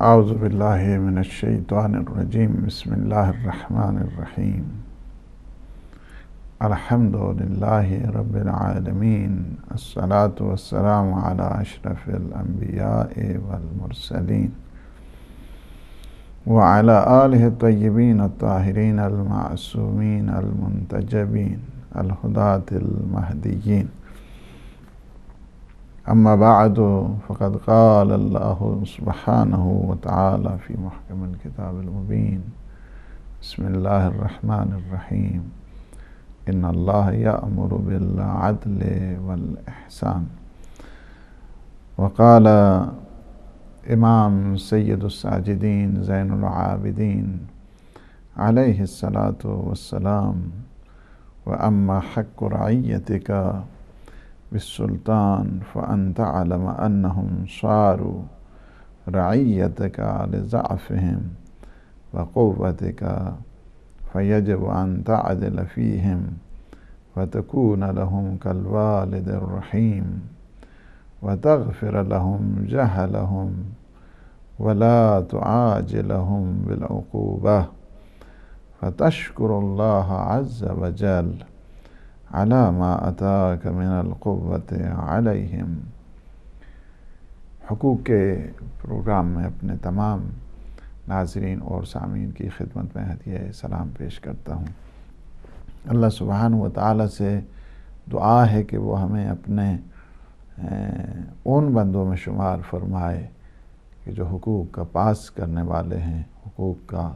اعوذ باللہ من الشیطان الرجیم بسم اللہ الرحمن الرحیم الحمد للہ رب العالمین الصلاة والسلام علی اشرف الانبیاء والمرسلین وعلی آلہ الطیبین الطاہرین المعصومین المنتجبین الہداة المہدیین اما بعد فقد قال اللہ سبحانہ وتعالی فی محکم الکتاب المبین بسم اللہ الرحمن الرحیم ان اللہ یأمر بالعدل والاحسان وقال امام سید الساجدین زین العابدین علیہ الصلاة والسلام واما حق رعیتک بالسلطان فأن تعلم أنهم صاروا رعيتك لضعفهم وقوتك فيجب أن تعدل فيهم وتكون لهم كالوالد الرحيم وتغفر لهم جهلهم ولا تعاجلهم بالعقوبة فتشكر الله عز وجل علی ما اتاک من القوت علیہم۔ حقوق کے پروگرام میں اپنے تمام ناظرین اور سامعین کی خدمت میں ہدیہ سلام پیش کرتا ہوں۔ اللہ سبحانہ و تعالی سے دعا ہے کہ وہ ہمیں اپنے ان بندوں میں شمار فرمائے کہ جو حقوق کا پاس کرنے والے ہیں، حقوق کا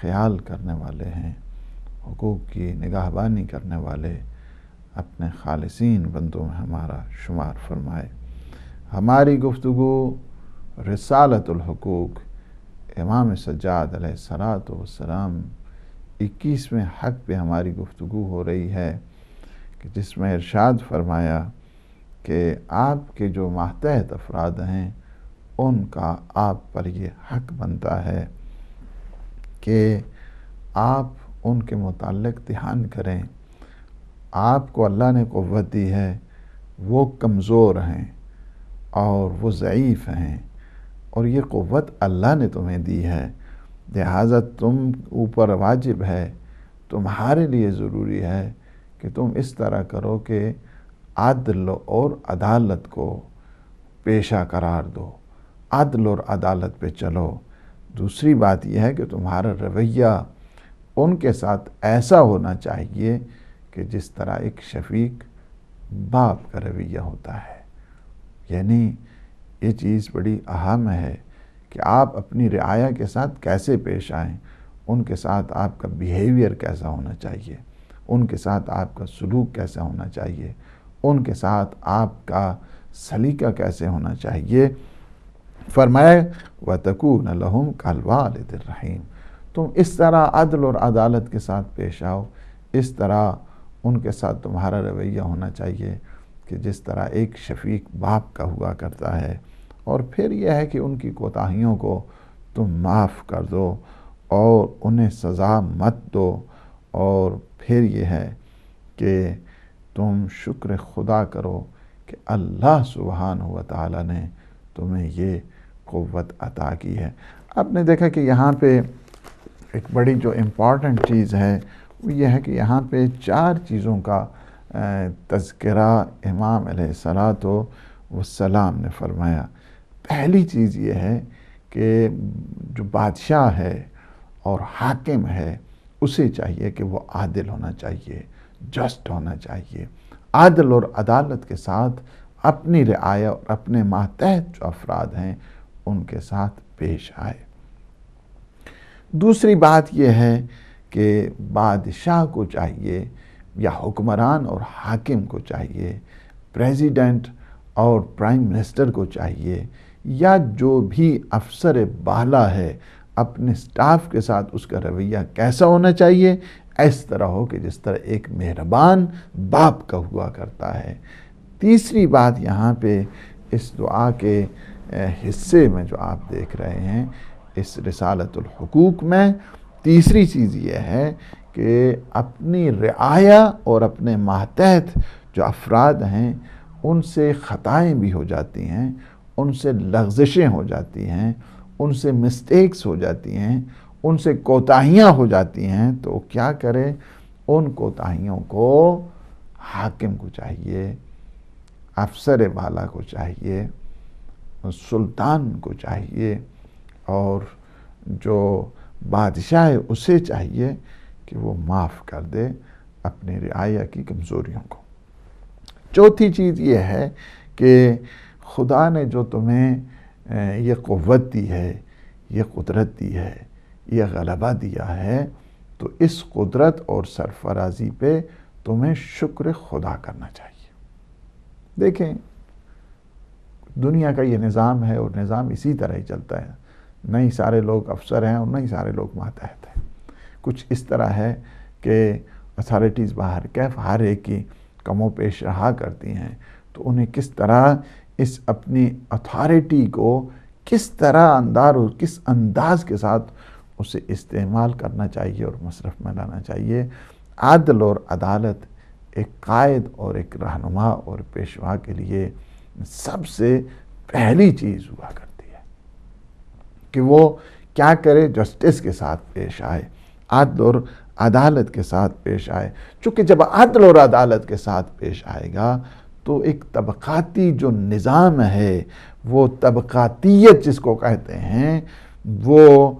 خیال کرنے والے ہیں، حقوق کی نگہبانی کرنے والے اپنے خالصین بندوں میں ہمارا شمار فرمائے۔ ہماری گفتگو رسالت الحقوق امام سجاد علیہ السلام 21ویں حق پہ ہماری گفتگو ہو رہی ہے کہ جس میں ارشاد فرمایا کہ آپ کے جو ماتحت افراد ہیں ان کا آپ پر یہ حق بنتا ہے کہ آپ ان کے متعلق دھیان کریں۔ آپ کو اللہ نے قوت دی ہے، وہ کمزور ہیں اور وہ ضعیف ہیں، اور یہ قوت اللہ نے تمہیں دی ہے، لہٰذا تم اوپر واجب ہے، تمہارے لیے ضروری ہے کہ تم اس طرح کرو کہ عدل اور عدالت کو پیشہ قرار دو، عدل اور عدالت پہ چلو۔ دوسری بات یہ ہے کہ تمہارا رویہ ان کے ساتھ ایسا ہونا چاہیے کہ جس طرح ایک شفیق باپ کا رویہ ہوتا ہے۔ یعنی یہ چیز بڑی اہم ہے کہ آپ اپنی رعایا کے ساتھ کیسے پیش آئیں، ان کے ساتھ آپ کا بیہیویئر کیسا ہونا چاہیے، ان کے ساتھ آپ کا سلوک کیسا ہونا چاہیے، ان کے ساتھ آپ کا سلیقہ کیسے ہونا چاہیے۔ فرمایا وَتَكُونَ لَهُمْ كَالْوَالِدِ الرَّحِيمِ، تم اس طرح عدل اور عدالت کے ساتھ پیش آؤ، اس طرح ان کے ساتھ تمہارا رویہ ہونا چاہیے کہ جس طرح ایک شفیق باپ کا ہوا کرتا ہے۔ اور پھر یہ ہے کہ ان کی کوتاہیوں کو تم معاف کر دو اور انہیں سزا مت دو، اور پھر یہ ہے کہ تم شکر خدا کرو کہ اللہ سبحانہ و تعالی نے تمہیں یہ قوت عطا کی ہے۔ آپ نے دیکھا کہ یہاں پہ ایک بڑی جو امپورٹنٹ چیز ہے وہ یہ ہے کہ یہاں پہ 4 چیزوں کا تذکرہ امام علیہ السلام نے فرمایا۔ پہلی چیز یہ ہے کہ جو بادشاہ ہے اور حاکم ہے اسے چاہیے کہ وہ عادل ہونا چاہیے، جسٹ ہونا چاہیے، عدل اور عدالت کے ساتھ اپنی رعایا اور اپنے ماتحت جو افراد ہیں ان کے ساتھ پیش آئے۔ دوسری بات یہ ہے کہ بادشاہ کو چاہیے یا حکمران اور حاکم کو چاہیے، پریزیڈنٹ اور پرائم منسٹر کو چاہیے، یا جو بھی افسر بالا ہے اپنے سٹاف کے ساتھ اس کا رویہ کیسا ہونا چاہیے، اس طرح ہو کہ جس طرح ایک مہربان باپ کا ہوا کرتا ہے۔ تیسری بات یہاں پہ اس دعا کے حصے میں جو آپ دیکھ رہے ہیں اس رسالت الحقوق میں، تیسری چیز یہ ہے کہ اپنی رعایا اور اپنے ماتحت جو افراد ہیں ان سے خطائیں بھی ہو جاتی ہیں، ان سے لغزشیں ہو جاتی ہیں، ان سے مسٹیکس ہو جاتی ہیں، ان سے کوتاہیاں ہو جاتی ہیں، تو کیا کرے؟ ان کوتاہیوں کو حاکم کو چاہیے، افسر والا کو چاہیے، سلطان کو چاہیے، اور جو بادشاہ ہے اسے چاہیے کہ وہ معاف کر دے اپنی رعایا کی کمزوریوں کو۔ چوتھی چیز یہ ہے کہ خدا نے جو تمہیں یہ قوت دی ہے، یہ قدرت دی ہے، یہ غلبہ دیا ہے، تو اس قدرت اور سرفرازی پہ تمہیں شکر خدا کرنا چاہیے۔ دیکھیں، دنیا کا یہ نظام ہے، اور نظام اسی طرح ہی چلتا ہے۔ نہیں سارے لوگ افسر ہیں اور نہیں سارے لوگ ماتحت ہیں۔ کچھ اس طرح ہے کہ اتھارٹیز باہر کیف ہر ایک کی کم و پیش رہا کرتی ہیں، تو انہیں کس طرح اس اپنی اتھارٹی کو کس طرح کس انداز کے ساتھ اسے استعمال کرنا چاہیے اور مصرف میں لانا چاہیے۔ عدل اور عدالت ایک قائد اور ایک رہنما اور پیشوا کے لیے سب سے پہلی چیز ہوا کرتی ہے کہ وہ کیا کرے؟ جسٹس کے ساتھ پیش آئے، عدل اور عدالت کے ساتھ پیش آئے۔ چونکہ جب عدل اور عدالت کے ساتھ پیش آئے گا تو ایک طبقاتی جو نظام ہے، وہ طبقاتیت جس کو کہتے ہیں، وہ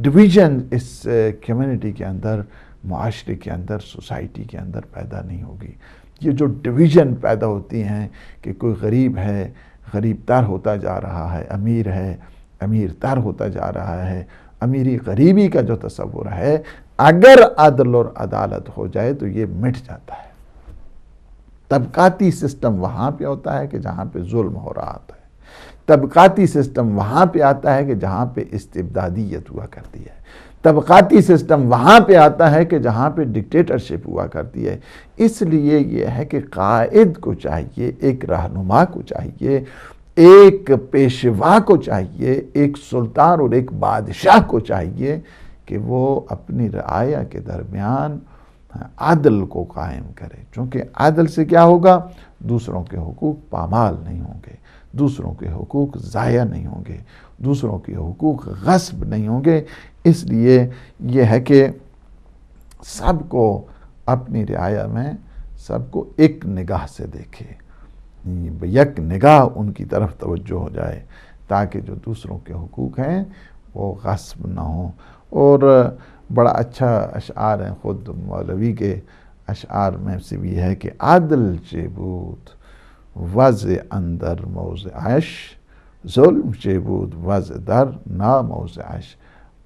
ڈویژن اس کمیونٹی کے اندر، معاشرے کے اندر، سوسائٹی کے اندر پیدا نہیں ہوگی۔ یہ جو ڈویژن پیدا ہوتی ہیں کہ کوئی غریب ہے، غریب تر ہوتا جا رہا ہے، امیر ہے، امیر تر ہوتا جا رہا ہے، امیری غریبی کا جو تصور ہے، اگر عدل اور عدالت ہو جائے تو یہ مٹ جاتا ہے۔ طبقاتی سسٹم وہاں پہ ہوتا ہے کہ جہاں پہ ظلم ہو رہا ہے، طبقاتی سسٹم وہاں پہ آتا ہے کہ جہاں پہ استبدادیت ہوا کرتی ہے، طبقاتی سسٹم وہاں پہ آتا ہے کہ جہاں پہ ڈکٹیٹرشپ ہوا کرتی ہے۔ اس لیے یہ ہے کہ قائد کو چاہیے، ایک رہنما کو چاہیے، ایک پیشوا کو چاہیے، ایک سلطان اور ایک بادشاہ کو چاہیے کہ وہ اپنی رعایا کے درمیان عدل کو قائم کرے۔ چونکہ عدل سے کیا ہوگا؟ دوسروں کے حقوق پامال نہیں ہوں گے، دوسروں کے حقوق ضائع نہیں ہوں گے، دوسروں کے حقوق غصب نہیں ہوں گے۔ اس لیے یہ ہے کہ سب کو اپنی رعایا میں سب کو ایک نگاہ سے دیکھے، یک نگاہ ان کی طرف توجہ ہو جائے، تاکہ جو دوسروں کے حقوق ہیں وہ غصب نہ ہوں۔ اور بڑا اچھا اشعار ہیں، خود مولوی کے اشعار میں سے بھی ہے کہ عدل چے بود وضع اندر موضعش، ظلم چے بود وضع در نا موضعش۔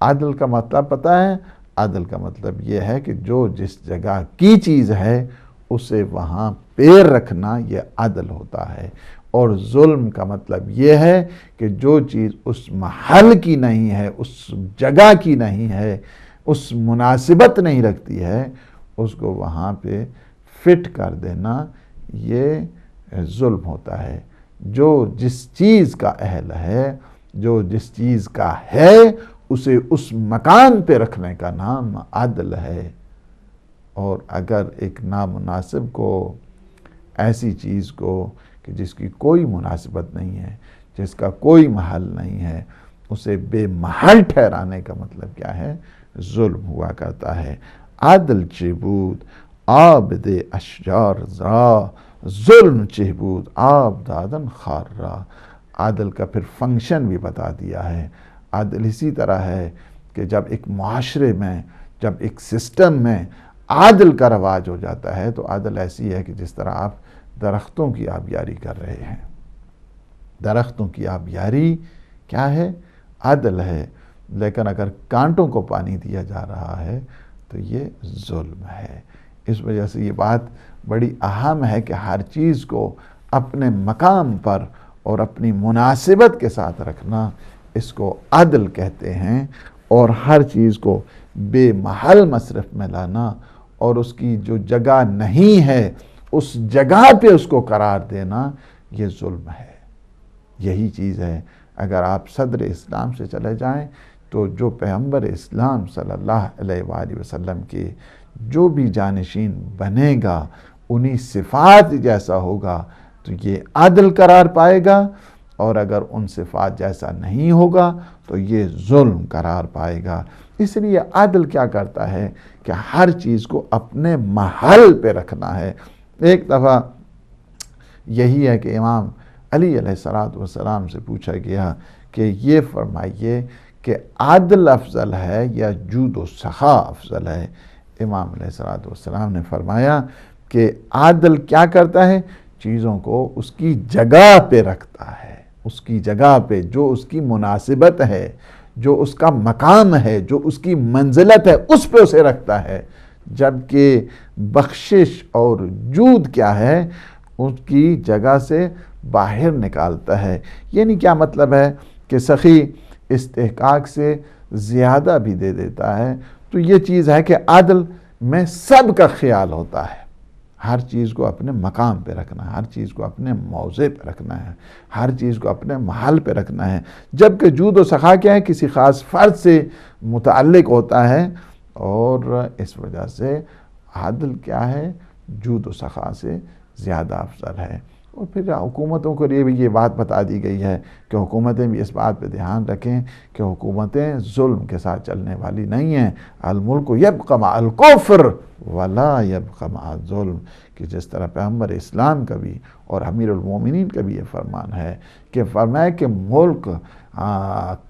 عدل کا مطلب پتہ ہے؟ عدل کا مطلب یہ ہے کہ جو جس جگہ کی چیز ہے اسے وہاں پیر رکھنا، یہ عدل ہوتا ہے۔ اور ظلم کا مطلب یہ ہے کہ جو چیز اس محل کی نہیں ہے، اس جگہ کی نہیں ہے، اس مناسبت نہیں رکھتی ہے، اس کو وہاں پہ فٹ کر دینا، یہ ظلم ہوتا ہے۔ جو جس چیز کا اہل ہے، جو جس چیز کا ہے، اسے اس مکان پہ رکھنے کا نام عدل ہے۔ اور اگر ایک نامناسب کو، ایسی چیز کو کہ جس کی کوئی مناسبت نہیں ہے، جس کا کوئی محل نہیں ہے، اسے بے محل ٹھہرانے کا مطلب کیا ہے؟ ظلم ہوا کرتا ہے۔ عدل چے بود آب دے اشجار را، ظلم چے بود آب دادن خار را۔ عدل کا پھر فنکشن بھی بتا دیا ہے۔ عدل اسی طرح ہے کہ جب ایک معاشرے میں، جب ایک سسٹم میں عدل کا رواج ہو جاتا ہے، تو عدل ایسی ہے کہ جس طرح آپ درختوں کی آبیاری کر رہے ہیں۔ درختوں کی آبیاری کیا ہے؟ عدل ہے۔ لیکن اگر کانٹوں کو پانی دیا جا رہا ہے تو یہ ظلم ہے۔ اس وجہ سے یہ بات بڑی اہم ہے کہ ہر چیز کو اپنے مقام پر اور اپنی مناسبت کے ساتھ رکھنا، اس کو عدل کہتے ہیں۔ اور ہر چیز کو بے محل مصرف میں لانا، اور اس کی جو جگہ نہیں ہے اس جگہ پہ اس کو قرار دینا، یہ ظلم ہے۔ یہی چیز ہے۔ اگر آپ صدر اسلام سے چلے جائیں تو جو پیغمبر اسلام صلی اللہ علیہ وآلہ وسلم کے جو بھی جانشین بنے گا، انہی صفات جیسا ہوگا تو یہ عدل قرار پائے گا، اور اگر ان صفات جیسا نہیں ہوگا تو یہ ظلم قرار پائے گا۔ اس لیے عدل کیا کرتا ہے کہ ہر چیز کو اپنے محل پہ رکھنا ہے۔ ایک دفعہ یہی ہے کہ امام علی علیہ السلام سے پوچھا گیا کہ یہ فرمائیے کہ عدل افضل ہے یا جود و سخا افضل ہے؟ امام علیہ السلام نے فرمایا کہ عدل کیا کرتا ہے؟ چیزوں کو اس کی جگہ پہ رکھتا ہے، اس کی جگہ پہ جو اس کی مناسبت ہے، جو اس کا مقام ہے، جو اس کی منزلت ہے، اس پہ اسے رکھتا ہے۔ جبکہ بخشش اور جود کیا ہے؟ اس کی جگہ سے باہر نکالتا ہے۔ یعنی کیا مطلب ہے کہ سخی استحقاق سے زیادہ بھی دے دیتا ہے۔ تو یہ چیز ہے کہ عدل میں سب کا خیال ہوتا ہے، ہر چیز کو اپنے مقام پہ رکھنا ہے، ہر چیز کو اپنے موضع پہ رکھنا ہے، ہر چیز کو اپنے محل پہ رکھنا ہے۔ جبکہ جود و سخا کیا ہے؟ کسی خاص فرد سے متعلق ہوتا ہے، اور اس وجہ سے عدل کیا ہے؟ جود و سخا سے زیادہ افضل ہے۔ اور پھر حکومتوں کے لیے بھی یہ بات بتا دی گئی ہے کہ حکومتیں بھی اس بات پہ دھیان رکھیں کہ حکومتیں ظلم کے ساتھ چلنے والی نہیں ہیں۔ الملک یبقی مع الکفر ولا یبقی مع الظلم، کہ جس طرح پیغمبر اسلام کا بھی اور امیر المومنین کا بھی یہ فرمان ہے کہ فرمایا کہ ملک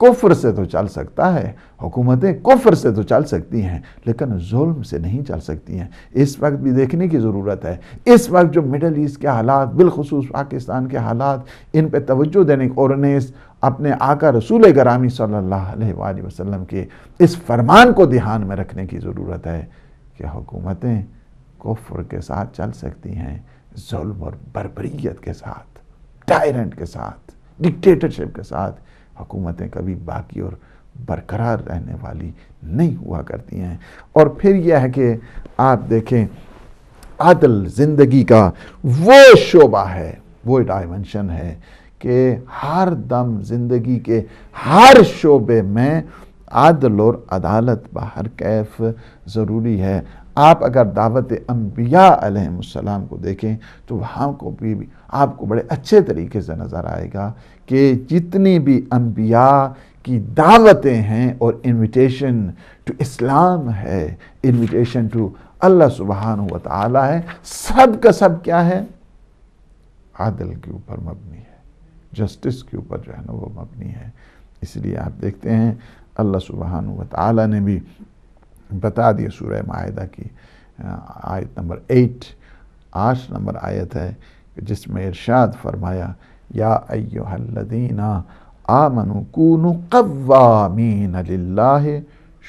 کفر سے تو چل سکتا ہے، حکومتیں کفر سے تو چل سکتی ہیں، لیکن ظلم سے نہیں چل سکتی ہیں۔ اس وقت بھی دیکھنے کی ضرورت ہے، اس وقت جو مڈل ایسٹ کے حالات، بالخصوص پاکستان کے حالات، ان پہ توجہ دینے اور انہیں اپنے آقا رسول گرامی صلی اللہ علیہ وآلہ وسلم کے اس فرمان کو دھیان میں رکھنے کی ضرورت ہے کہ حکومتیں کفر کے ساتھ چل سکتی ہیں، ظلم اور بربریت کے ساتھ، ٹائرنٹ کے ساتھ، ڈکٹیٹرشپ کے ساتھ حکومتیں کبھی باقی اور برقرار رہنے والی نہیں ہوا کرتی ہیں۔ اور پھر یہ ہے کہ آپ دیکھیں عدل زندگی کا وہ شعبہ ہے، وہ ڈائمنشن ہے کہ ہر دم زندگی کے ہر شعبے میں عدل اور عدالت بہر کیف ضروری ہے۔ آپ اگر دعوت انبیاء علیہ السلام کو دیکھیں تو وہاں کو بھی آپ کو بڑے اچھے طریقے سے نظر آئے گا کہ جتنی بھی انبیاء کی دعوتیں ہیں اور انویٹیشن ٹو اسلام ہے، انویٹیشن ٹو اللہ سبحانہ و تعالی ہے، سب کا سب کیا ہے؟ عدل کے اوپر مبنی ہے، جسٹس کے اوپر جو ہے نا وہ مبنی ہے۔ اس لیے آپ دیکھتے ہیں اللہ سبحانہ و تعالی نے بھی بتا دیا سورہ مائدہ کی آیت نمبر 8، 8 نمبر آیت ہے جس میں ارشاد فرمایا یا ایہا الذین آمنوا کونوا قوامین للہ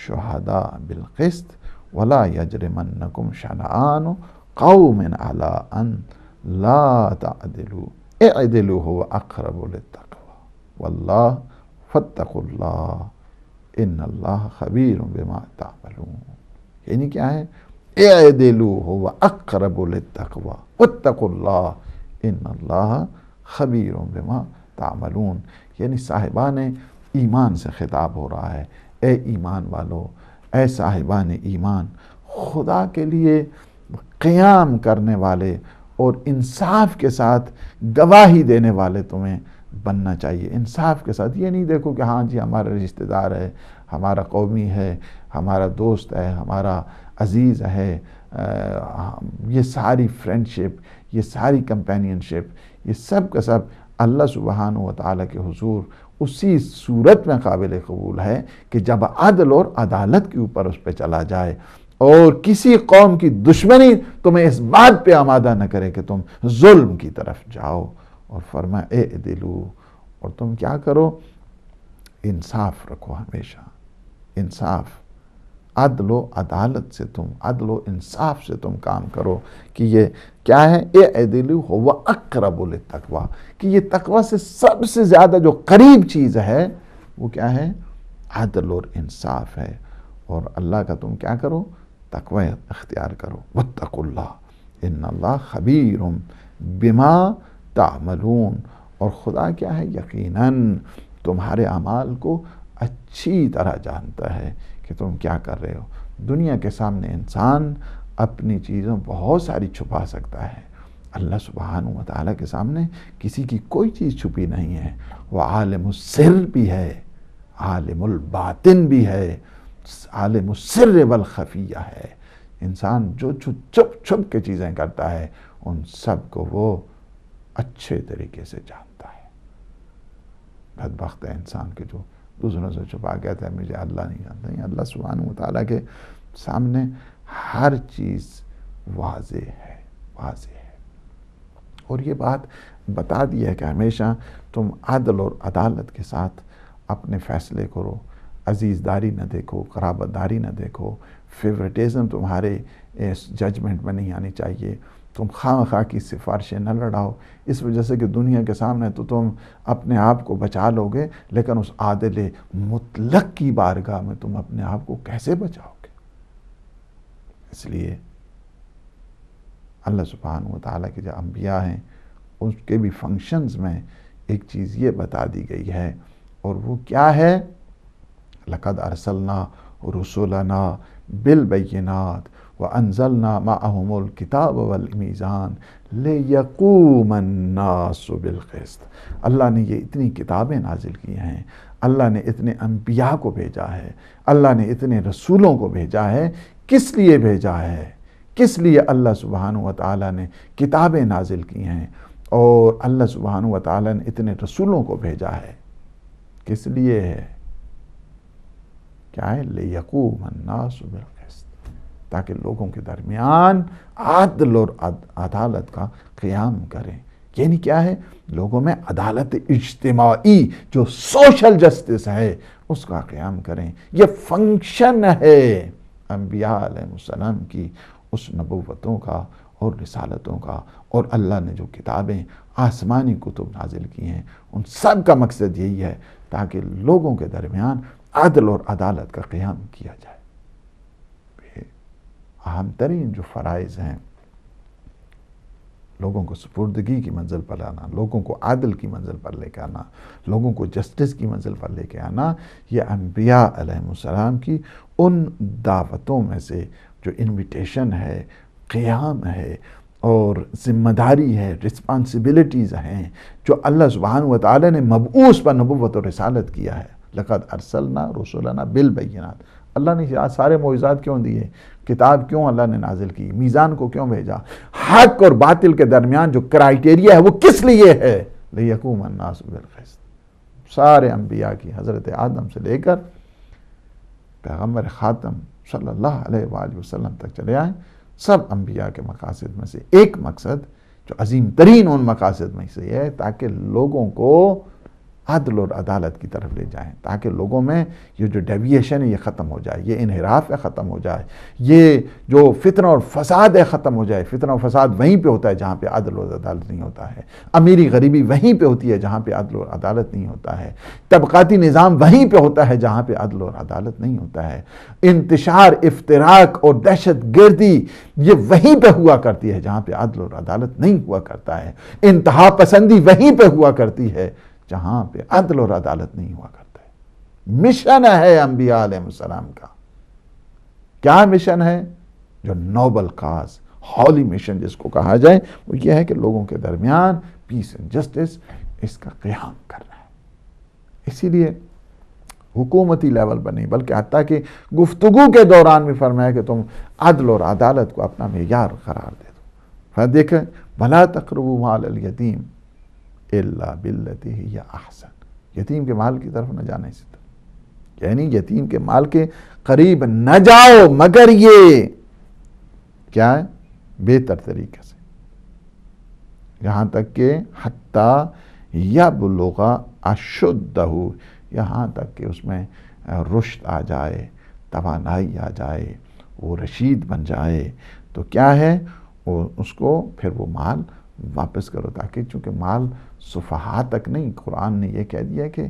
شہداء بالقسط ولا یجرمنکم شنآن قوم علی ان لا تعدلوا اعدلوا هو اقرب للتقوی واللہ فاتقوا اللہ ان اللہ خبیر بما تعملون۔ یعنی کیا ہے؟ اعدلوا هو اقرب للتقوی واتقوا اللہ ان اللہ خبیر بما تعملون۔ یعنی صاحبان ایمان سے خطاب ہو رہا ہے، اے ایمان والو، اے صاحبان ایمان، خدا کے لیے قیام کرنے والے اور انصاف کے ساتھ گواہی دینے والے تمہیں بننا چاہیے۔ انصاف کے ساتھ یہ نہیں دیکھو کہ ہاں جی ہمارا رشتہ دار ہے، ہمارا قومی ہے، ہمارا دوست ہے، ہمارا عزیز ہے، یہ ساری فرینڈشپ، یہ ساری کمپینینشپ، یہ سب کا سب اللہ سبحانہ و تعالیٰ کے حضور اسی صورت میں قابل قبول ہے کہ جب عدل اور عدالت کے اوپر اس پہ چلا جائے اور کسی قوم کی دشمنی تمہیں اس بات پہ آمادہ نہ کرے کہ تم ظلم کی طرف جاؤ، اور فرمایا اعدلوا، اور تم کیا کرو؟ انصاف رکھو، ہمیشہ انصاف، عدل و عدالت سے تم، عدل و انصاف سے تم کام کرو کہ یہ کیا ہے؟ اعدلوا هو اقرب للتقوی، کہ یہ تقوی سے سب سے زیادہ جو قریب چیز ہے وہ کیا ہے؟ عدل اور انصاف ہے۔ اور اللہ کا تم کیا کرو؟ تقوی اختیار کرو، واتقوا اللہ ان اللہ خبیر بما تعملون، اور خدا کیا ہے؟ یقیناً تمہارے اعمال کو اچھی طرح جانتا ہے کہ تم کیا کر رہے ہو۔ دنیا کے سامنے انسان اپنی چیزوں بہت ساری چھپا سکتا ہے، اللہ سبحانہ و تعالیٰ کے سامنے کسی کی کوئی چیز چھپی نہیں ہے، وہ عالم السر بھی ہے، عالم الباطن بھی ہے، عالم السر والخفیہ ہے۔ انسان جو چھپ چھپ کے چیزیں کرتا ہے ان سب کو وہ اچھے طریقے سے جانتا ہے۔ بدبخت ہے انسان کے جو دوسروں سے چھپا کہتا ہے مجھے اللہ نہیں جانتا۔ نہیں، اللہ سبحانہ وتعالیٰ کے سامنے ہر چیز واضح ہے، واضح ہے۔ اور یہ بات بتا دی ہے کہ ہمیشہ تم عدل اور عدالت کے ساتھ اپنے فیصلے کرو، عزیز داری نہ دیکھو، قرابت داری نہ دیکھو، فیورٹیزم تمہارے ججمنٹ میں نہیں آنی چاہیے، تم خواہ خواہ کی سفارشیں نہ لڑاؤ، اس وجہ سے کہ دنیا کے سامنے تو تم اپنے آپ کو بچا لو گے، لیکن اس عادل مطلق کی بارگاہ میں تم اپنے آپ کو کیسے بچاؤ گے؟ اس لیے اللہ سبحانہ وتعالیٰ کے جو انبیاء ہیں اس کے بھی فنکشنز میں ایک چیز یہ بتا دی گئی ہے، اور وہ کیا ہے؟ لَقَدْ أَرْسَلْنَا رُسُلَنَا بِالْبَيِّنَاتِ وَأَنزَلْنَا مَعَهُمُ الْكِتَابَ وَالْمِيزَانَ لِيَقُومَ النَّاسُ بِالْقِسْطِ۔ اللہ نے یہ اتنی کتابیں نازل کی ہیں، اللہ نے اتنے انبیاء کو بھیجا ہے، اللہ نے اتنے رسولوں کو بھیجا ہے۔ کس لیے بھیجا ہے؟ کس لیے اللہ سبحانہ وتعالیٰ نے کتابیں نازل کی ہیں اور اللہ سبحانہ وتعالیٰ نے اتنے رسولوں کو بھیجا ہے؟ کس لیے ہے؟ کیا ہے؟ لِيَقُومَ النَّاسُ بِالْقِسْطِ، تاکہ لوگوں کے درمیان عدل اور عدالت کا قیام کریں۔ یعنی کیا ہے؟ لوگوں میں عدالت اجتماعی جو سوشل جسٹس ہے اس کا قیام کریں۔ یہ فنکشن ہے انبیاء علیہ السلام کی، اس نبوتوں کا اور رسالتوں کا، اور اللہ نے جو کتابیں آسمانی کتب نازل کی ہیں ان سب کا مقصد یہی ہے تاکہ لوگوں کے درمیان عدل اور عدالت کا قیام کیا جائے۔ اہم ترین جو فرائض ہیں، لوگوں کو سپردگی کی منزل پر لانا، لوگوں کو عدل کی منزل پر لے کے آنا، لوگوں کو جسٹس کی منزل پر لے کے آنا، یہ انبیاء علیہ السلام کی ان دعوتوں میں سے جو انویٹیشن ہے، قیام ہے اور ذمہ داری ہے، رسپانسبلٹیز ہیں جو اللہ سبحانہ وتعالی نے مبعوث پر نبوت اور رسالت کیا ہے۔ لَقَدْ أَرْسَلْنَا رُسُلَنَا بِالْبَيِّنَاتِ، اللہ نے سارے معجزات کیوں دیے؟ کتاب کیوں اللہ نے نازل کی؟ میزان کو کیوں بھیجا؟ حق اور باطل کے درمیان جو کرائیٹیریا ہے وہ کس لیے ہے؟ لِيَقُومَ النَّاسُ بِالْقِسْطِ۔ سارے انبیاء کی، حضرت آدم سے لے کر پیغمبر خاتم صلی اللہ علیہ وآلہ وسلم تک چلے آئیں، سب انبیاء کے مقاصد میں سے ایک مقصد جو عظیم ترین ان مقاصد میں سے ہے تاکہ لوگوں کو عدل اور عدالت کی طرف لے جائیں، تاکہ لوگوں میں یہ جو ڈیویشن ہے یہ ختم ہو جائے، یہ انحراف ہے ختم ہو جائے، یہ جو فتنہ اور فساد ہے ختم ہو جائے۔ فتنہ اور فساد وہیں پہ ہوتا ہے جہاں پہ عدل اور عدالت نہیں ہوتا ہے، امیری غریبی وہیں پہ ہوتی ہے جہاں پہ عدل اور عدالت نہیں ہوتا ہے، طبقاتی نظام وہیں پہ ہوتا ہے جہاں پہ عدل اور عدالت نہیں ہوتا ہے، انتشار، افتراق اور دہشت گردی یہ وہیں پہ ہوا کرتی ہے جہاں پہ عدل اور عدالت نہیں ہوا کرتا ہے، انتہا پسندی وہیں پہ ہوا کرتی ہے جہاں پہ عدل اور عدالت نہیں ہوا کرتا ہے۔ مشن ہے انبیاء علیہ السلام کا۔ کیا مشن ہے؟ جو نوبل کاز، ہولی مشن جس کو کہا جائے، وہ یہ ہے کہ لوگوں کے درمیان پیس اینڈ جسٹس، اس کا قیام کرنا ہے۔ اسی لیے حکومتی لیول پر نہیں بلکہ حتیٰ کہ گفتگو کے دوران بھی فرمایا کہ تم عدل اور عدالت کو اپنا معیار قرار دے دو۔ دیکھیں وَلَا تَقْرَبُوا مَالَ الْيَتِيمِ إِلَّا بِالَّتِي هِيَ أَحْسَنُ، یتیم کے مال کی طرف نہ جانا اسی طرح، یعنی یتیم کے مال کے قریب نہ جاؤ مگر یہ کیا ہے؟ بہتر طریقے سے، یہاں تک کہ حتی یبلغ اشدہ، یہاں تک کہ اس میں رشد آ جائے، توانائی آ جائے، وہ رشید بن جائے، تو کیا ہے؟ اس کو پھر وہ مال واپس کرو، تاکہ چونکہ مال سفہاء تک نہیں، قرآن نے یہ کہہ دیا کہ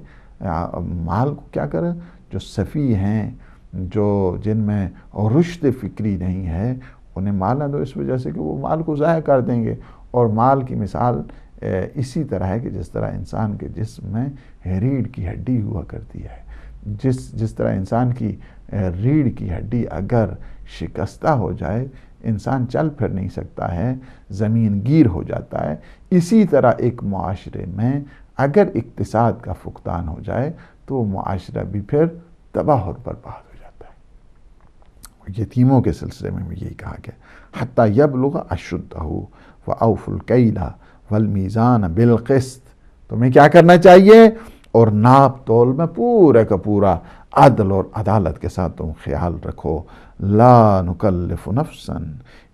مال کو کیا کریں؟ جو سفیہ ہیں، جو جن میں رشد فکری نہیں ہے، انہیں مال نہ دو، اس وجہ سے کہ وہ مال کو ضائع کر دیں گے۔ اور مال کی مثال اسی طرح ہے کہ جس طرح انسان کے جسم میں ریڑھ کی ہڈی ہوا کرتی ہے، جس طرح انسان کی ریڑھ کی ہڈی اگر شکستہ ہو جائے انسان چل پھر نہیں سکتا ہے، زمین گیر ہو جاتا ہے، اسی طرح ایک معاشرے میں اگر اقتصاد کا فقدان ہو جائے تو وہ معاشرہ بھی پھر تباہ اور برباد ہو جاتا ہے۔ یتیموں کے سلسلے میں بھی یہی کہا گیا حتیٰ یبلغ اشدہ وأوفوا الکیل والمیزان بالقسط، تمہیں کیا کرنا چاہیے؟ اور ناپ تول میں پورے کا پورا عدل اور عدالت کے ساتھ تم خیال رکھو۔ لا نکلف نفسا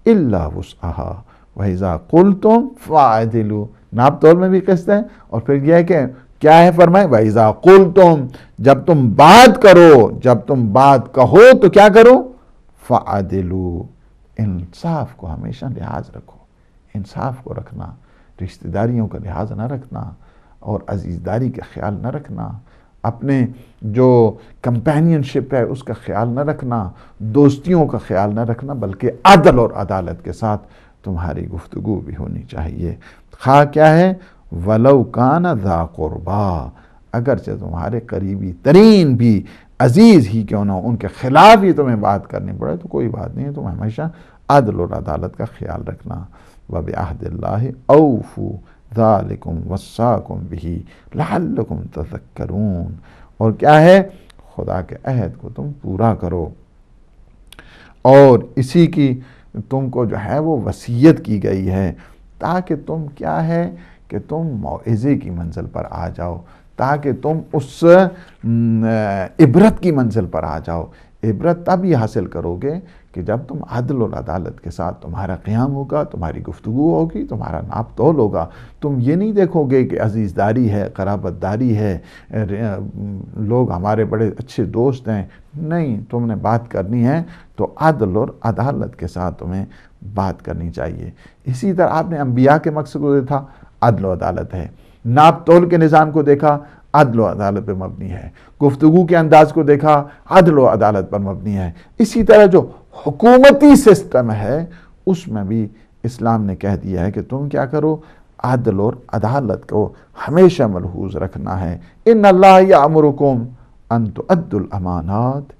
الا وسعها وَإِذَا قُلْتُمْ فَاعْدِلُوا، ناپ تول میں بھی قسط ہے، اور پھر یہ ہے کہ کیا ہے فرمائے وَإِذَا قُلْتُمْ، جب تم بات کرو، جب تم بات کہو تو کیا کرو؟ فَاعْدِلُوا، انصاف کو ہمیشہ لحاظ رکھو، انصاف کو رکھنا، رشتہ داریوں کا لحاظ نہ رکھنا اور عزیزداری کا خیال نہ رکھنا، اپنے جو کمپینین شپ ہے اس کا خیال نہ رکھنا، دوستیوں کا خیال نہ رکھنا، بلکہ عدل اور عدالت کے ساتھ تمہاری گفتگو بھی ہونی چاہیے۔ خواہ کیا ہے؟ وَلَوْ كَانَ ذَا قُرْبَا، اگرچہ تمہارے قریبی ترین بھی عزیز ہی کیوں نہ ہو، ان کے خلاف ہی تمہیں بات کرنی پڑے تو کوئی بات نہیں ہے، تم ہمیشہ عدل اور عدالت کا خیال رکھنا۔ وَبِعَهْدِ اللَّهِ أَوْفُوا ذَلِكُمْ وَصَّاكُمْ بِهِ لَعَلَّكُمْ تَذَكَّرُونَ، اور کیا ہے؟ خدا کے عہد کو تم پورا کرو، اور اسی کی تم کو جو ہے وہ وصیت کی گئی ہے تاکہ تم کیا ہے کہ تم موعظے کی منزل پر آ جاؤ، تاکہ تم اس عبرت کی منزل پر آ جاؤ۔ عبرت تب یہ حاصل کرو گے کہ جب تم عدل اور عدالت کے ساتھ تمہارا قیام ہوگا، تمہاری گفتگو ہوگی، تمہارا ناپ تول ہوگا۔ تم یہ نہیں دیکھو گے کہ عزیزداری ہے، قرابت داری ہے، لوگ ہمارے بڑے اچھے دوست ہیں، نہیں، تم نے بات کرنی ہے تو عدل اور عدالت کے ساتھ تمہیں بات کرنی چاہیے۔ اسی طرح آپ نے انبیاء کے مقصد کو دیکھا، عدل و عدالت ہے، ناپ تول کے نظام کو دیکھا، عدل و عدالت پر مبنی ہے، گفتگو کے انداز کو دیکھا، عدل و عدالت پر مبنی ہے۔ اسی طرح جو حکومتی سسٹم ہے اس میں بھی اسلام نے کہہ دیا ہے کہ تم کیا کرو؟ عدل اور عدالت کو ہمیشہ ملحوظ رکھنا ہے۔ ان اللہ یامرکم ان تؤدوا الامانات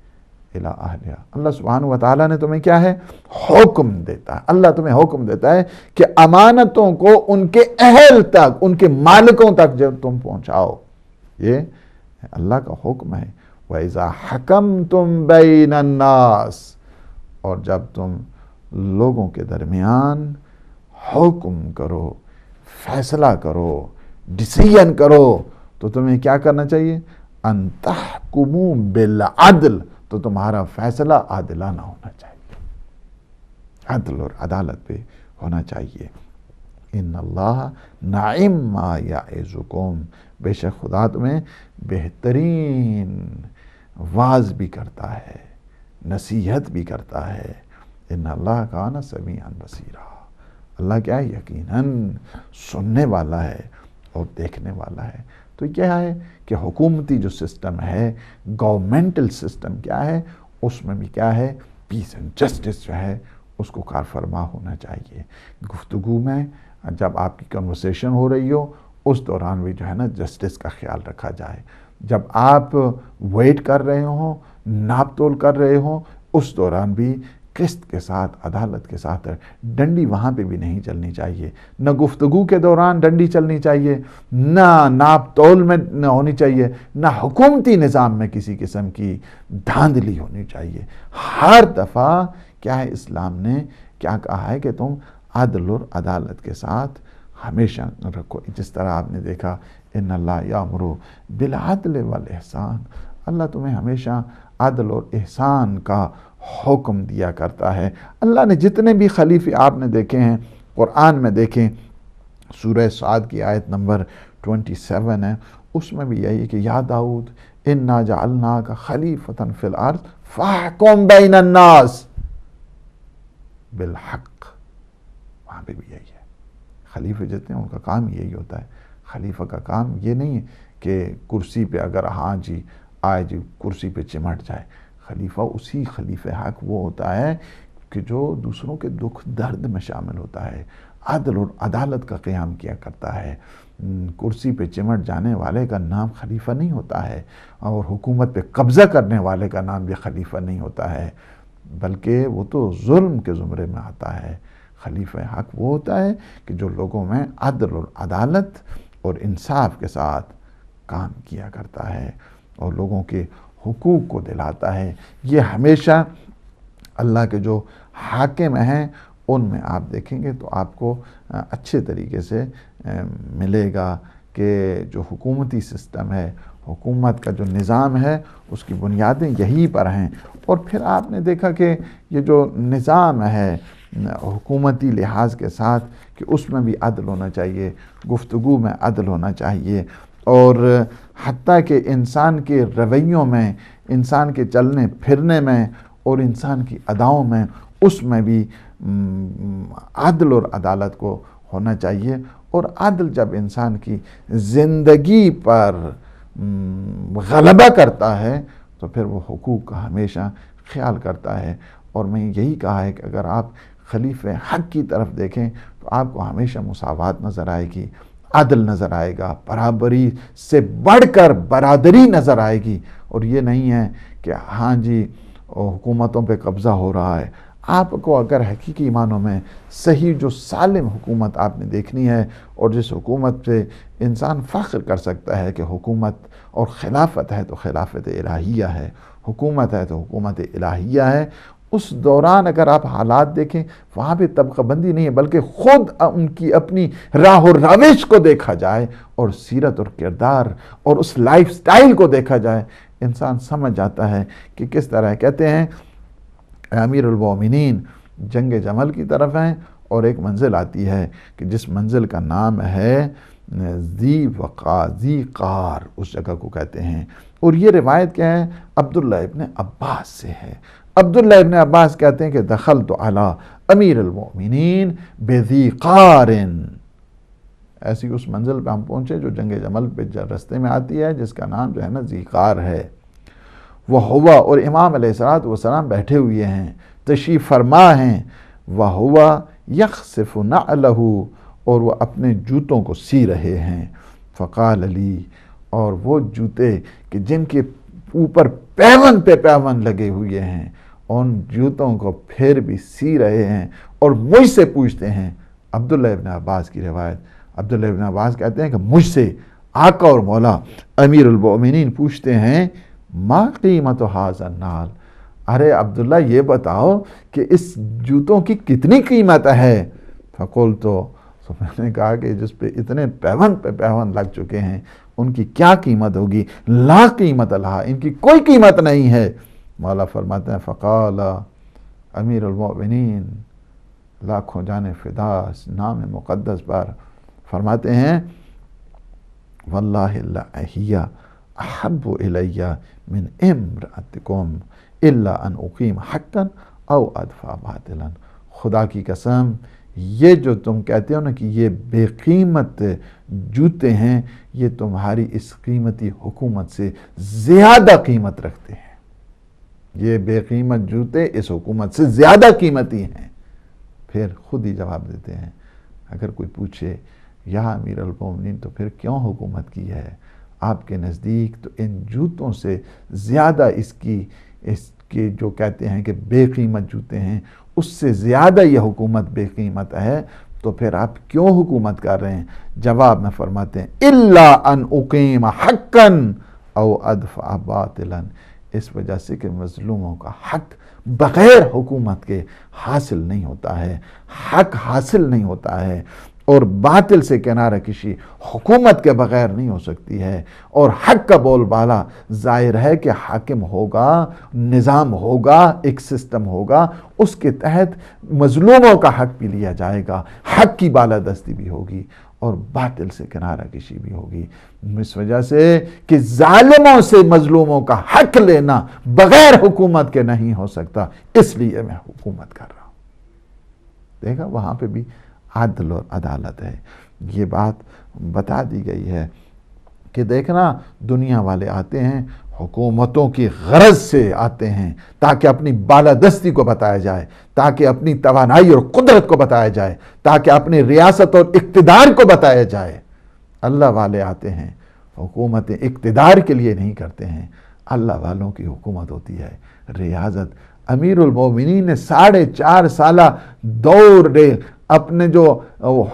الی اہلہا، اللہ سبحانہ وتعالیٰ نے تمہیں کیا ہے؟ حکم دیتا ہے، اللہ تمہیں حکم دیتا ہے کہ امانتوں کو ان کے اہل تک، ان کے مالکوں تک جب تم پہنچاؤ، یہ اللہ کا حکم ہے۔ وَإِذَا حَكَمْتُمْ بَيْنَ النَّاسِ، اور جب تم لوگوں کے درمیان حکم کرو، فیصلہ کرو، ڈیسیژن کرو، تو تمہیں کیا کرنا چاہیے؟ ان تحکموا بالعدل، تو تمہارا فیصلہ عادلانہ ہونا چاہیے، عدل اور عدالت پہ ہونا چاہیے۔ ان اللہ نعم ما یعظکم، بے شک خدا تمہیں بہترین واعظ بھی کرتا ہے، نصیحت بھی کرتا ہے۔ ان اللہ کان سمیعا بصیرا، اللہ کیا ہے؟ یقیناً سننے والا ہے اور دیکھنے والا ہے۔ تو کیا ہے کہ حکومتی جو سسٹم ہے، گورنمنٹل سسٹم کیا ہے، اس میں بھی کیا ہے؟ پیس اینڈ جسٹس جو ہے اس کو کار فرما ہونا چاہیے۔ گفتگو میں جب آپ کی کنورسیشن ہو رہی ہو اس دوران بھی جو ہے نا جسٹس کا خیال رکھا جائے۔ جب آپ ویٹ کر رہے ہوں، ناپ تول کر رہے ہوں، اس دوران بھی قسط کے ساتھ، عدالت کے ساتھ، ڈنڈی وہاں پہ بھی نہیں چلنی چاہیے، نہ گفتگو کے دوران ڈنڈی چلنی چاہیے، نہ ناپ تول میں نہ ہونی چاہیے، نہ حکومتی نظام میں کسی قسم کی دھاندلی ہونی چاہیے۔ ہر دفعہ کیا ہے اسلام نے کیا کہا ہے کہ تم عدل اور عدالت کے ساتھ ہمیشہ رکھو۔ جس طرح آپ نے دیکھا ان اللہ یامر بالعدل والاحسان، اللہ تمہیں ہمیشہ عدل اور احسان کا حکم دیا کرتا ہے۔ اللہ نے جتنے بھی خلیفے آپ نے دیکھے ہیں قرآن میں، دیکھیں سورہ صاد کی آیت نمبر 27 ہے، اس میں بھی یہی ہے کہ یا داؤد انا جعلناک خلیفۃ فی الارض فاحکم بین الناس بالحق، وہاں پہ بھی یہی ہے۔ خلیفے جتنے ان کا کام یہی ہوتا ہے۔ خلیفہ کا کام یہ نہیں ہے کہ کرسی پہ اگر ہاں جی آئے جی کرسی پہ چمٹ جائے۔ خلیفہ اسی خلیفہ حق وہ ہوتا ہے کہ جو دوسروں کے دکھ درد میں شامل ہوتا ہے، عدل اور عدالت کا قیام کیا کرتا ہے۔ کرسی پہ چمٹ جانے والے کا نام خلیفہ نہیں ہوتا ہے، اور حکومت پہ قبضہ کرنے والے کا نام بھی خلیفہ نہیں ہوتا ہے، بلکہ وہ تو ظلم کے زمرے میں آتا ہے۔ خلیفہ حق وہ ہوتا ہے کہ جو لوگوں میں عدل اور عدالت اور انصاف کے ساتھ کام کیا کرتا ہے۔ اور لوگوں کے حقوق کو دلاتا ہے۔ یہ ہمیشہ اللہ کے جو حاکم ہیں ان میں آپ دیکھیں گے تو آپ کو اچھے طریقے سے ملے گا کہ جو حکومتی سسٹم ہے، حکومت کا جو نظام ہے، اس کی بنیادیں یہی پر ہیں۔ اور پھر آپ نے دیکھا کہ یہ جو نظام ہے حکومتی لحاظ کے ساتھ کہ اس میں بھی عدل ہونا چاہیے، گفتگو میں عدل ہونا چاہیے، اور حتیٰ کہ انسان کے رویوں میں، انسان کے چلنے پھرنے میں اور انسان کی اداؤں میں، اس میں بھی عدل اور عدالت کو ہونا چاہیے۔ اور عدل جب انسان کی زندگی پر غلبہ کرتا ہے تو پھر وہ حقوق کا ہمیشہ خیال کرتا ہے۔ اور میں یہی کہا ہے کہ اگر آپ خلیفہ حق کی طرف دیکھیں تو آپ کو ہمیشہ مساوات نظر آئے گی، عدل نظر آئے گا، برابری سے بڑھ کر برادری نظر آئے گی۔ اور یہ نہیں ہے کہ ہاں جی حکومتوں پہ قبضہ ہو رہا ہے۔ آپ کو اگر حقیقی معنوں میں صحیح جو سالم حکومت آپ نے دیکھنی ہے، اور جس حکومت پہ انسان فخر کر سکتا ہے کہ حکومت اور خلافت ہے تو خلافت الہیہ ہے، حکومت ہے تو حکومت الہیہ ہے، اس دوران اگر آپ حالات دیکھیں وہاں پہ طبقہ بندی نہیں ہے، بلکہ خود ان کی اپنی راہ و روش کو دیکھا جائے اور سیرت اور کردار اور اس لائف سٹائل کو دیکھا جائے، انسان سمجھ جاتا ہے کہ کس طرح۔ کہتے ہیں امیر المومنین جنگ جمل کی طرف ہیں، اور ایک منزل آتی ہے کہ جس منزل کا نام ہے ذی قار، اس جگہ کو کہتے ہیں۔ اور یہ روایت کیا ہے؟ عبداللہ ابن عباس سے ہے۔ عبداللہ ابن عباس کہتے ہیں کہ دخلت علی امیر المومنین بذی قار، ایسی اس منزل پہ ہم پہنچے جو جنگ جمل پہ رستے میں آتی ہے، جس کا نام جو ہے نا ذی قار ہے۔ وہ ہوا، اور امام علیہ السلام بیٹھے ہوئے ہیں، تشریف فرما ہیں، وہ ہوا یخصف نعلہ، اور وہ اپنے جوتوں کو سی رہے ہیں۔ فقال علی، اور وہ جوتے کہ جن کے اوپر پیون پہ پیون لگے ہوئے ہیں، ان جوتوں کو پھر بھی سی رہے ہیں اور مجھ سے پوچھتے ہیں۔ عبداللہ ابن عباس کی روایت، عبداللہ ابن عباس کہتے ہیں کہ مجھ سے آقا اور مولا امیر المومنین پوچھتے ہیں ما قیمت ھذا النعل، ارے عبداللہ یہ بتاؤ کہ اس جوتوں کی کتنی قیمت ہے؟ فقلت، تو میں نے کہا کہ جس پہ اتنے پیون پہ پیون لگ چکے ہیں ان کی کیا قیمت ہوگی؟ لا قیمت لہا، ان کی کوئی قیمت نہیں ہے۔ مولا فرماتے ہیں فقال امیر المومنین، لاکھوں جانے فدا نام مقدس پر، فرماتے ہیں واللہ اللہ احب الی من امرأتکم الا ان اقیم حقا او ادفع باطلا، خدا کی قسم یہ جو تم کہتے ہو نا کہ یہ بے قیمت جوتے ہیں، یہ تمہاری اس قیمتی حکومت سے زیادہ قیمت رکھتے ہیں، یہ بے قیمت جوتے اس حکومت سے زیادہ قیمتی ہیں۔ پھر خود ہی جواب دیتے ہیں، اگر کوئی پوچھے یا امیر المومنین تو پھر کیوں حکومت کی ہے؟ آپ کے نزدیک تو ان جوتوں سے زیادہ اس کے جو کہتے ہیں کہ بے قیمت جوتے ہیں، اس سے زیادہ یہ حکومت بے قیمت ہے، تو پھر آپ کیوں حکومت کر رہے ہیں؟ جواب میں فرماتے ہیں الا ان اقیم حقا او ادفع باطلا، اس وجہ سے کہ مظلوموں کا حق بغیر حکومت کے حاصل نہیں ہوتا ہے، حق حاصل نہیں ہوتا ہے، اور باطل سے کنارہ کشی حکومت کے بغیر نہیں ہو سکتی ہے۔ اور حق کا بول بالا ظاہر ہے کہ حاکم ہوگا، نظام ہوگا، ایک سسٹم ہوگا، اس کے تحت مظلوموں کا حق بھی لیا جائے گا، حق کی بالادستی بھی ہوگی اور باطل سے کنارہ کشی بھی ہوگی، اس وجہ سے کہ ظالموں سے مظلوموں کا حق لینا بغیر حکومت کے نہیں ہو سکتا، اس لیے میں حکومت کر رہا ہوں۔ دیکھا وہاں پہ بھی عدل اور عدالت ہے، یہ بات بتا دی گئی ہے کہ دیکھنا دنیا والے آتے ہیں حکومتوں کی غرض سے آتے ہیں تاکہ اپنی بالادستی کو بتایا جائے، تاکہ اپنی توانائی اور قدرت کو بتایا جائے، تاکہ اپنی ریاست اور اقتدار کو بتایا جائے۔ اللہ والے آتے ہیں حکومتیں اقتدار کے لیے نہیں کرتے ہیں، اللہ والوں کی حکومت ہوتی ہے ریاضت۔ امیر المومنین نے 4.5 سالہ دور اپنے جو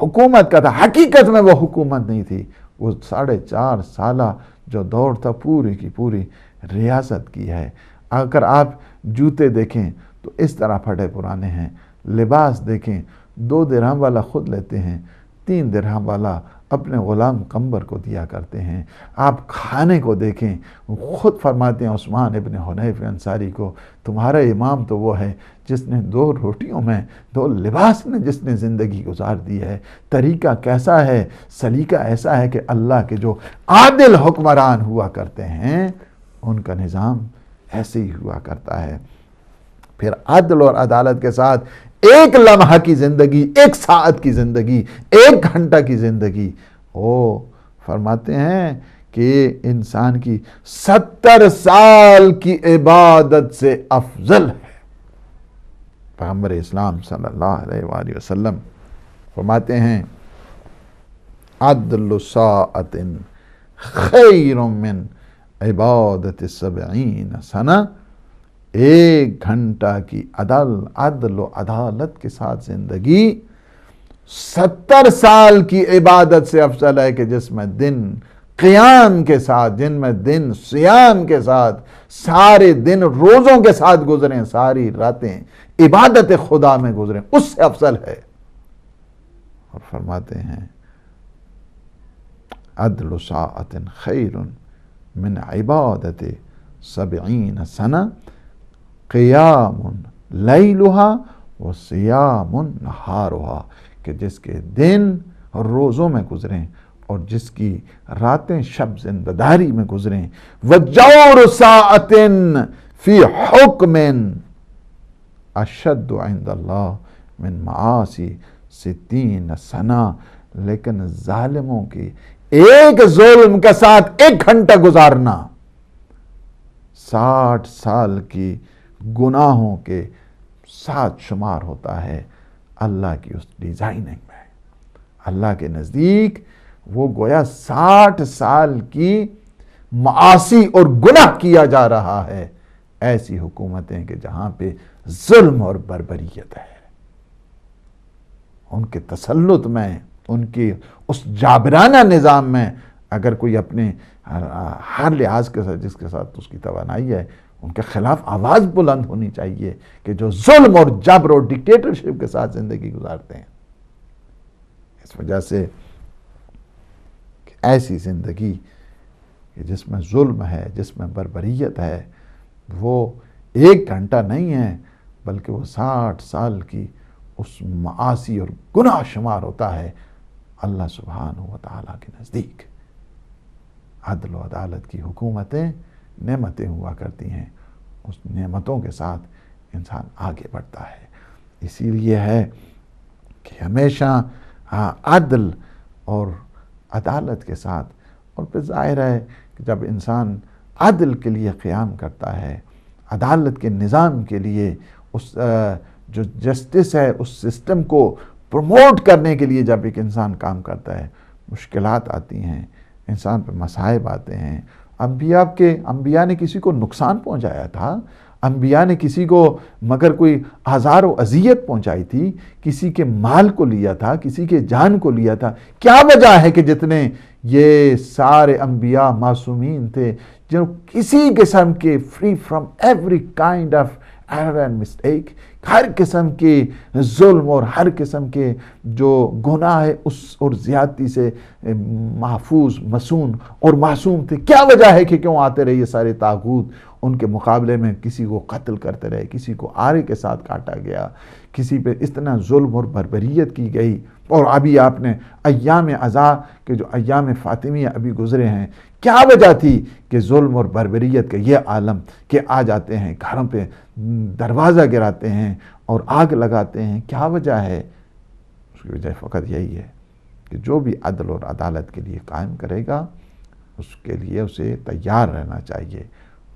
حکومت کا تھا، حقیقت میں وہ حکومت نہیں تھی، وہ 4.5 سالہ جو دوڑ تھا پوری کی پوری ریاست کی ہے۔ اگر آپ جوتے دیکھیں تو اس طرح پھٹے پرانے ہیں، لباس دیکھیں 2 درہم والا خود لیتے ہیں، 3 درہم والا اپنے غلام قمبر کو دیا کرتے ہیں۔ آپ کھانے کو دیکھیں، خود فرماتے ہیں عثمان ابن حنیف انصاری کو، تمہارا امام تو وہ ہے جس نے 2 روٹیوں میں 2 لباس میں جس نے زندگی گزار دی ہے۔ طریقہ کیسا ہے، سلیقہ ایسا ہے کہ اللہ کے جو عادل حکمران ہوا کرتے ہیں ان کا نظام ایسے ہی ہوا کرتا ہے۔ پھر عدل اور عدالت کے ساتھ 1 لمحہ کی زندگی، 1 ساعت کی زندگی، 1 گھنٹہ کی زندگی، وہ فرماتے ہیں کہ انسان کی 70 سال کی عبادت سے افضل ہے۔ پیغمبر اسلام صلی اللہ علیہ وآلہ وسلم فرماتے ہیں عدل ساعت خیر من عبادت 70 سنہ، 1 گھنٹہ کی عدل و عدالت کے ساتھ زندگی 70 سال کی عبادت سے افضل ہے، کہ جس میں دن قیام کے ساتھ، جن میں دن صیام کے ساتھ، سارے دن روزوں کے ساتھ گزریں، ساری راتیں عبادت خدا میں گزریں، اس سے افضل ہے۔ اور فرماتے ہیں عدل ساعت خیر من عبادت 70 سنہ قیام لیلہا و سیام نہارہا، کہ جس کے دن روزوں میں گزریں اور جس کی راتیں شب زندہداری میں گزریں۔ وجور ساعت فی حکم اشد عند اللہ من معاصی 60 سنہ، لیکن ظالموں کی 1 ظلم کے ساتھ 1 گھنٹہ گزارنا 60 سال کی گناہوں کے ساتھ شمار ہوتا ہے اللہ کی اس ڈیزائننگ میں۔ اللہ کے نزدیک وہ گویا 60 سال کی معاصی اور گناہ کیا جا رہا ہے۔ ایسی حکومتیں کہ جہاں پہ ظلم اور بربریت ہے، ان کے تسلط میں، ان کی اس جابرانہ نظام میں، اگر کوئی اپنے ہر لحاظ کے ساتھ، جس کے ساتھ اس کی توانائی ہے، ان کے خلاف آواز بلند ہونی چاہیے کہ جو ظلم اور جبر اور ڈکٹیٹرشپ کے ساتھ زندگی گزارتے ہیں۔ اس وجہ سے کہ ایسی زندگی کہ جس میں ظلم ہے، جس میں بربریت ہے، وہ 1 گھنٹہ نہیں ہے بلکہ وہ 60 سال کی اس معاصی اور گناہ شمار ہوتا ہے اللہ سبحانہ و تعالیٰ کے نزدیک۔ عدل و عدالت کی حکومتیں نعمتیں ہوا کرتی ہیں، اس نعمتوں کے ساتھ انسان آگے بڑھتا ہے۔ اسی لیے ہے کہ ہمیشہ عدل اور عدالت کے ساتھ، اور پھر ظاہر ہے کہ جب انسان عدل کے لیے قیام کرتا ہے، عدالت کے نظام کے لیے، اس جو جسٹس ہے اس سسٹم کو پروموٹ کرنے کے لیے جب ایک انسان کام کرتا ہے، مشکلات آتی ہیں، انسان پہ مصائب آتے ہیں۔ انبیاء نے کسی کو نقصان پہنچایا تھا، انبیاء نے کسی کو مگر کوئی آزار و اذیت پہنچائی تھی، کسی کے مال کو لیا تھا، کسی کے جان کو لیا تھا۔ کیا وجہ ہے کہ جتنے یہ سارے انبیاء معصومین تھے، جو کسی قسم کے free from every kind of error and mistake, ہر قسم کے ظلم اور ہر قسم کے جو گناہ ہے اس اور زیادتی سے محفوظ، مسون اور معصوم تھے۔ کیا وجہ ہے کہ کیوں آتے رہے یہ سارے طاغوت ان کے مقابلے میں؟ کسی کو قتل کرتے رہے، کسی کو آرے کے ساتھ کاٹا گیا، کسی پہ اتنا ظلم اور بربریت کی گئی۔ اور ابھی آپ نے ایام عزا کے جو ایام فاطمیہ ابھی گزرے ہیں، کیا وجہ تھی کہ ظلم اور بربریت کا یہ عالم کہ آ جاتے ہیں گھروں پہ، دروازہ گراتے ہیں اور آگ لگاتے ہیں؟ کیا وجہ ہے؟ اس کی وجہ فقط یہی ہے کہ جو بھی عدل اور عدالت کے لیے قائم کرے گا، اس کے لیے اسے تیار رہنا چاہیے۔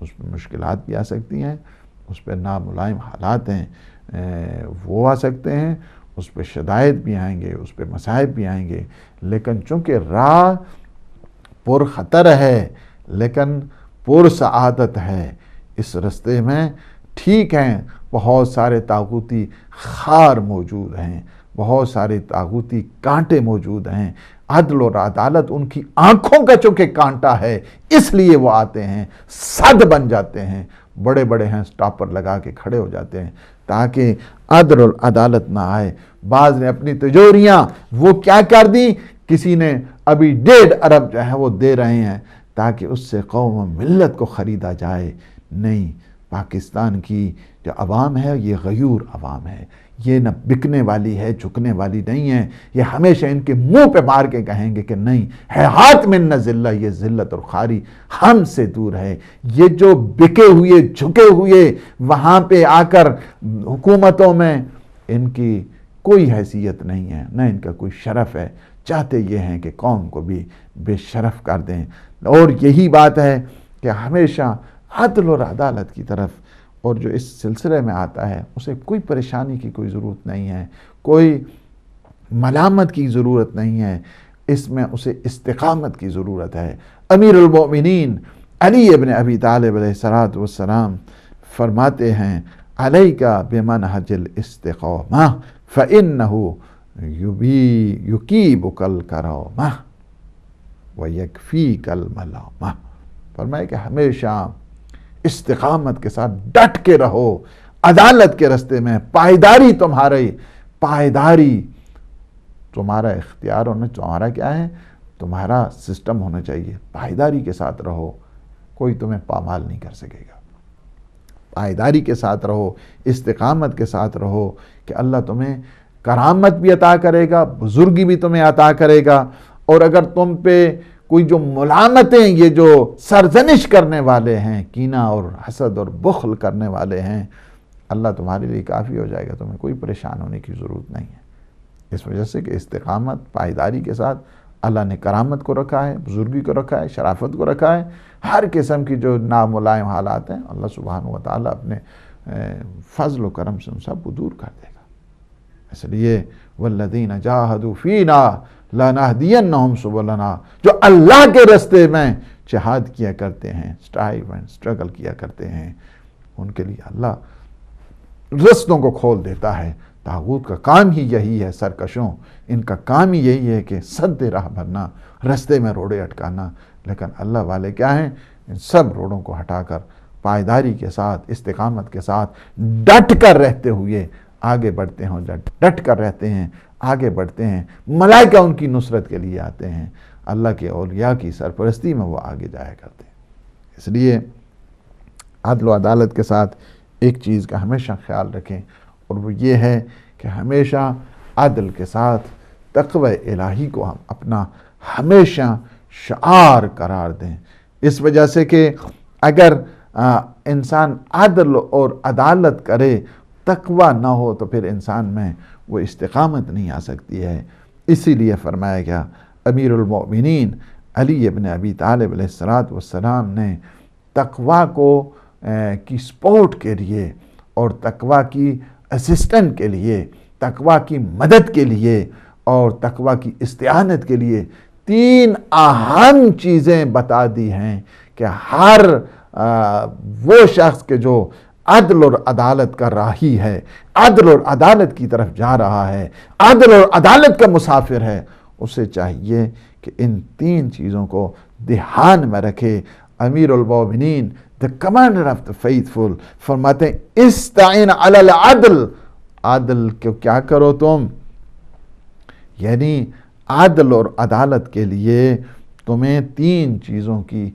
اس پہ مشکلات بھی آ سکتی ہیں، اس پہ ناملائم حالات ہیں وہ آ سکتے ہیں، اس پہ شدائد بھی آئیں گے، اس پہ مصائب بھی آئیں گے، لیکن چونکہ راہ پر خطر ہے لیکن پر سعادت ہے، اس رستے میں ٹھیک ہیں بہت سارے طاغوتی خار موجود ہیں، بہت سارے طاغوتی کانٹے موجود ہیں، عدل اور عدالت ان کی آنکھوں کا چونکہ کانٹا ہے، اس لیے وہ آتے ہیں، صد بن جاتے ہیں، بڑے بڑے ہیں سٹاپر لگا کے کھڑے ہو جاتے ہیں تاکہ عدل اور عدالت نہ آئے۔ بعض نے اپنی تجوریاں وہ کیا کر دی، کسی نے ابھی 1.5 ارب جو ہے وہ دے رہے ہیں تاکہ اس سے قوم و ملت کو خریدا جائے۔ نہیں، پاکستان کی جو عوام ہے یہ غیور عوام ہے، یہ نہ بکنے والی ہے، جھکنے والی نہیں ہے۔ یہ ہمیشہ ان کے منہ پہ مار کے کہیں گے کہ نہیں ہے، ہاتھ میں نہ ذلہ، یہ ذلت اور خواری ہم سے دور ہے۔ یہ جو بکے ہوئے جھکے ہوئے وہاں پہ آ کر حکومتوں میں، ان کی کوئی حیثیت نہیں ہے، نہ ان کا کوئی شرف ہے، چاہتے یہ ہیں کہ قوم کو بھی بے شرف کر دیں۔ اور یہی بات ہے کہ ہمیشہ عدل اور عدالت کی طرف، اور جو اس سلسلے میں آتا ہے اسے کوئی پریشانی کی کوئی ضرورت نہیں ہے، کوئی ملامت کی ضرورت نہیں ہے، اس میں اسے استقامت کی ضرورت ہے۔ امیر المؤمنین علی ابن ابی طالب علیہ السلام فرماتے ہیں علیک بمنہج الاستقامہ فإنہ یکیبک الکرامہ ویکفیک الملامہ۔ فرمایا کہ ہمیشہ استقامت کے ساتھ ڈٹ کے رہو، عدالت کے رستے میں پائیداری، پائیداری تمہارا اختیار ہونا، تمہارا کیا ہے، تمہارا سسٹم ہونا چاہیے، پائیداری کے ساتھ رہو، کوئی تمہیں پامال نہیں کر سکے گا۔ پائیداری کے ساتھ رہو، استقامت کے ساتھ رہو کہ اللہ تمہیں کرامت بھی عطا کرے گا، بزرگی بھی تمہیں عطا کرے گا۔ اور اگر تم پہ کوئی جو ملامتیں، یہ جو سرزنش کرنے والے ہیں، کینہ اور حسد اور بخل کرنے والے ہیں، اللہ تمہارے لیے کافی ہو جائے گا، تمہیں کوئی پریشان ہونے کی ضرورت نہیں ہے۔ اس وجہ سے کہ استقامت، پائیداری کے ساتھ اللہ نے کرامت کو رکھا ہے، بزرگی کو رکھا ہے، شرافت کو رکھا ہے۔ ہر قسم کی جو ناملائم حالات ہیں اللہ سبحانہ و تعالیٰ اپنے فضل و کرم سے ان سب کو دور کر دے گا۔ اس لیے والذین جاہدوا فینا لنہدینہم سبلنا، جو اللہ کے رستے میں جہاد کیا کرتے ہیں، اسٹرائیو اینڈ اسٹرگل کیا کرتے ہیں، ان کے لیے اللہ رستوں کو کھول دیتا ہے۔ طاغوت کا کام ہی یہی ہے، سرکشوں، ان کا کام ہی یہی ہے کہ سد راہ بھرنا، رستے میں روڑے اٹکانا۔ لیکن اللہ والے کیا ہیں، ان سب روڑوں کو ہٹا کر پائیداری کے ساتھ، استقامت کے ساتھ ڈٹ کر رہتے ہوئے آگے بڑھتے ہیں، ڈٹ کر رہتے ہیں، آگے بڑھتے ہیں۔ ملائکہ ان کی نصرت کے لیے آتے ہیں، اللہ کے اولیاء کی سرپرستی میں وہ آگے جایا کرتے ہیں۔ اس لیے عدل و عدالت کے ساتھ ایک چیز کا ہمیشہ خیال رکھیں، اور وہ یہ ہے کہ ہمیشہ عدل کے ساتھ تقوی الہی کو ہم اپنا ہمیشہ شعار قرار دیں۔ اس وجہ سے کہ اگر انسان عدل اور عدالت کرے، تقوی نہ ہو، تو پھر انسان میں وہ استقامت نہیں آ سکتی ہے۔ اسی لیے فرمایا گیا امیر المؤمنین علی ابن ابی طالب علیہ السلام نے تقوی کو کی سپورٹ کے لیے اور تقوی کی اسسٹنٹ کے لیے، تقوی کی مدد کے لیے اور تقوی کی استعانت کے لیے 3 اہم چیزیں بتا دی ہیں کہ ہر وہ شخص کے جو عدل اور عدالت کا راہی ہے، عدل اور عدالت کی طرف جا رہا ہے، عدل اور عدالت کا مسافر ہے، اسے چاہیے کہ ان 3 چیزوں کو دھیان میں رکھے۔ امیر المؤمنین the commander of the faithful فرماتے ہیں استعین علی العدل، عدل کو کیا کرو تم، یعنی عدل اور عدالت کے لیے تمہیں 3 چیزوں کی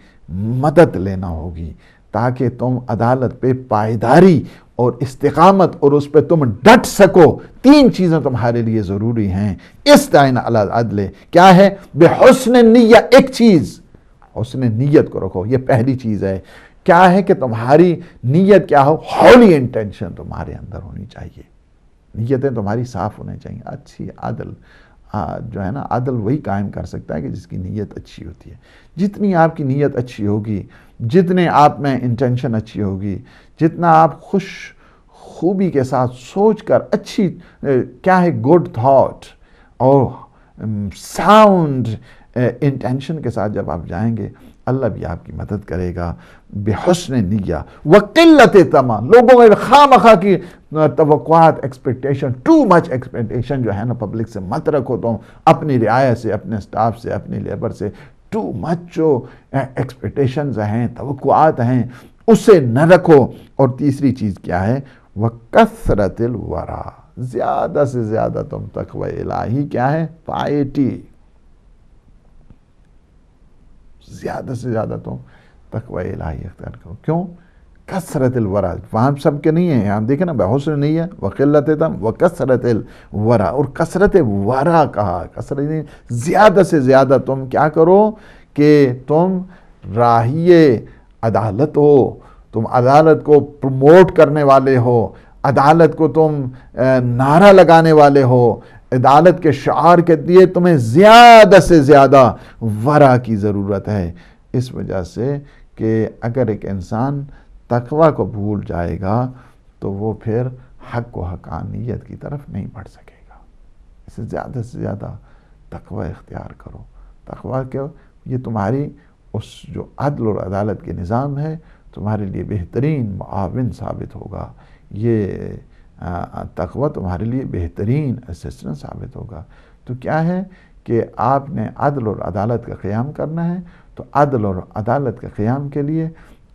مدد لینا ہوگی تاکہ تم عدالت پہ پائیداری اور استقامت اور اس پہ تم ڈٹ سکو۔ 3 چیزیں تمہارے لیے ضروری ہیں۔ استعین علی العدل کیا ہے؟ بحسن نیہ، ایک چیز حسن نیت کو رکھو، یہ پہلی چیز ہے۔ کیا ہے کہ تمہاری نیت کیا ہو؟ ہولی انٹینشن تمہارے اندر ہونی چاہیے، نیتیں تمہاری صاف ہونے چاہیے، اچھی۔ عدل جو ہے نا، عدل وہی قائم کر سکتا ہے کہ جس کی نیت اچھی ہوتی ہے۔ جتنی آپ کی نیت اچھی ہوگی، جتنے آپ میں انٹینشن اچھی ہوگی، جتنا آپ خوبی کے ساتھ سوچ کر اچھی کیا ہے گڈ تھاٹ اور ساؤنڈ انٹینشن کے ساتھ جب آپ جائیں گے اللہ بھی آپ کی مدد کرے گا. بحسن نیہ وقلت طمع، لوگوں میں خواہ مخواہ کی توقعات، ایکسپیکٹیشن، ٹو مچ ایکسپیکٹیشن جو ہے نا پبلک سے مت رکھو تم، اپنی رعایا سے، اپنے سٹاف سے، اپنی لیبر سے ٹو مچ جو ایکسپیکٹیشنز ہیں، توقعات ہیں، اسے نہ رکھو. اور تیسری چیز کیا ہے؟ وَكَثْرَةِ الْوَرَى، زیادہ سے زیادہ تم تقوی الہی کیا ہے؟ پائٹی، زیادہ سے زیادہ تم تقوی الہی اختیار کرو. کیوں؟ کثرت الورا، وہاں سب کے نہیں ہیں، یہاں دیکھیں نا بحسن نہیں ہے، وقلت تم وکثرت الورا، اور کثرت ورا کہا، کثرت زیادہ سے زیادہ تم کیا کرو کہ تم راہی عدالت ہو، تم عدالت کو پروموٹ کرنے والے ہو، عدالت کو تم نعرہ لگانے والے ہو، عدالت کے شعار کے لیے تمہیں زیادہ سے زیادہ ورع کی ضرورت ہے. اس وجہ سے کہ اگر ایک انسان تقوی کو بھول جائے گا تو وہ پھر حق و حقانیت کی طرف نہیں بڑھ سکے گا. اس سے زیادہ تقوی اختیار کرو. تقوی کیا؟ یہ تمہاری اس جو عدل اور عدالت کے نظام ہے تمہارے لیے بہترین معاون ثابت ہوگا. یہ تقوی تمہارے لیے بہترین اسسٹنٹ ثابت ہوگا. تو کیا ہے کہ آپ نے عدل اور عدالت کا قیام کرنا ہے، تو عدل اور عدالت کے قیام کے لیے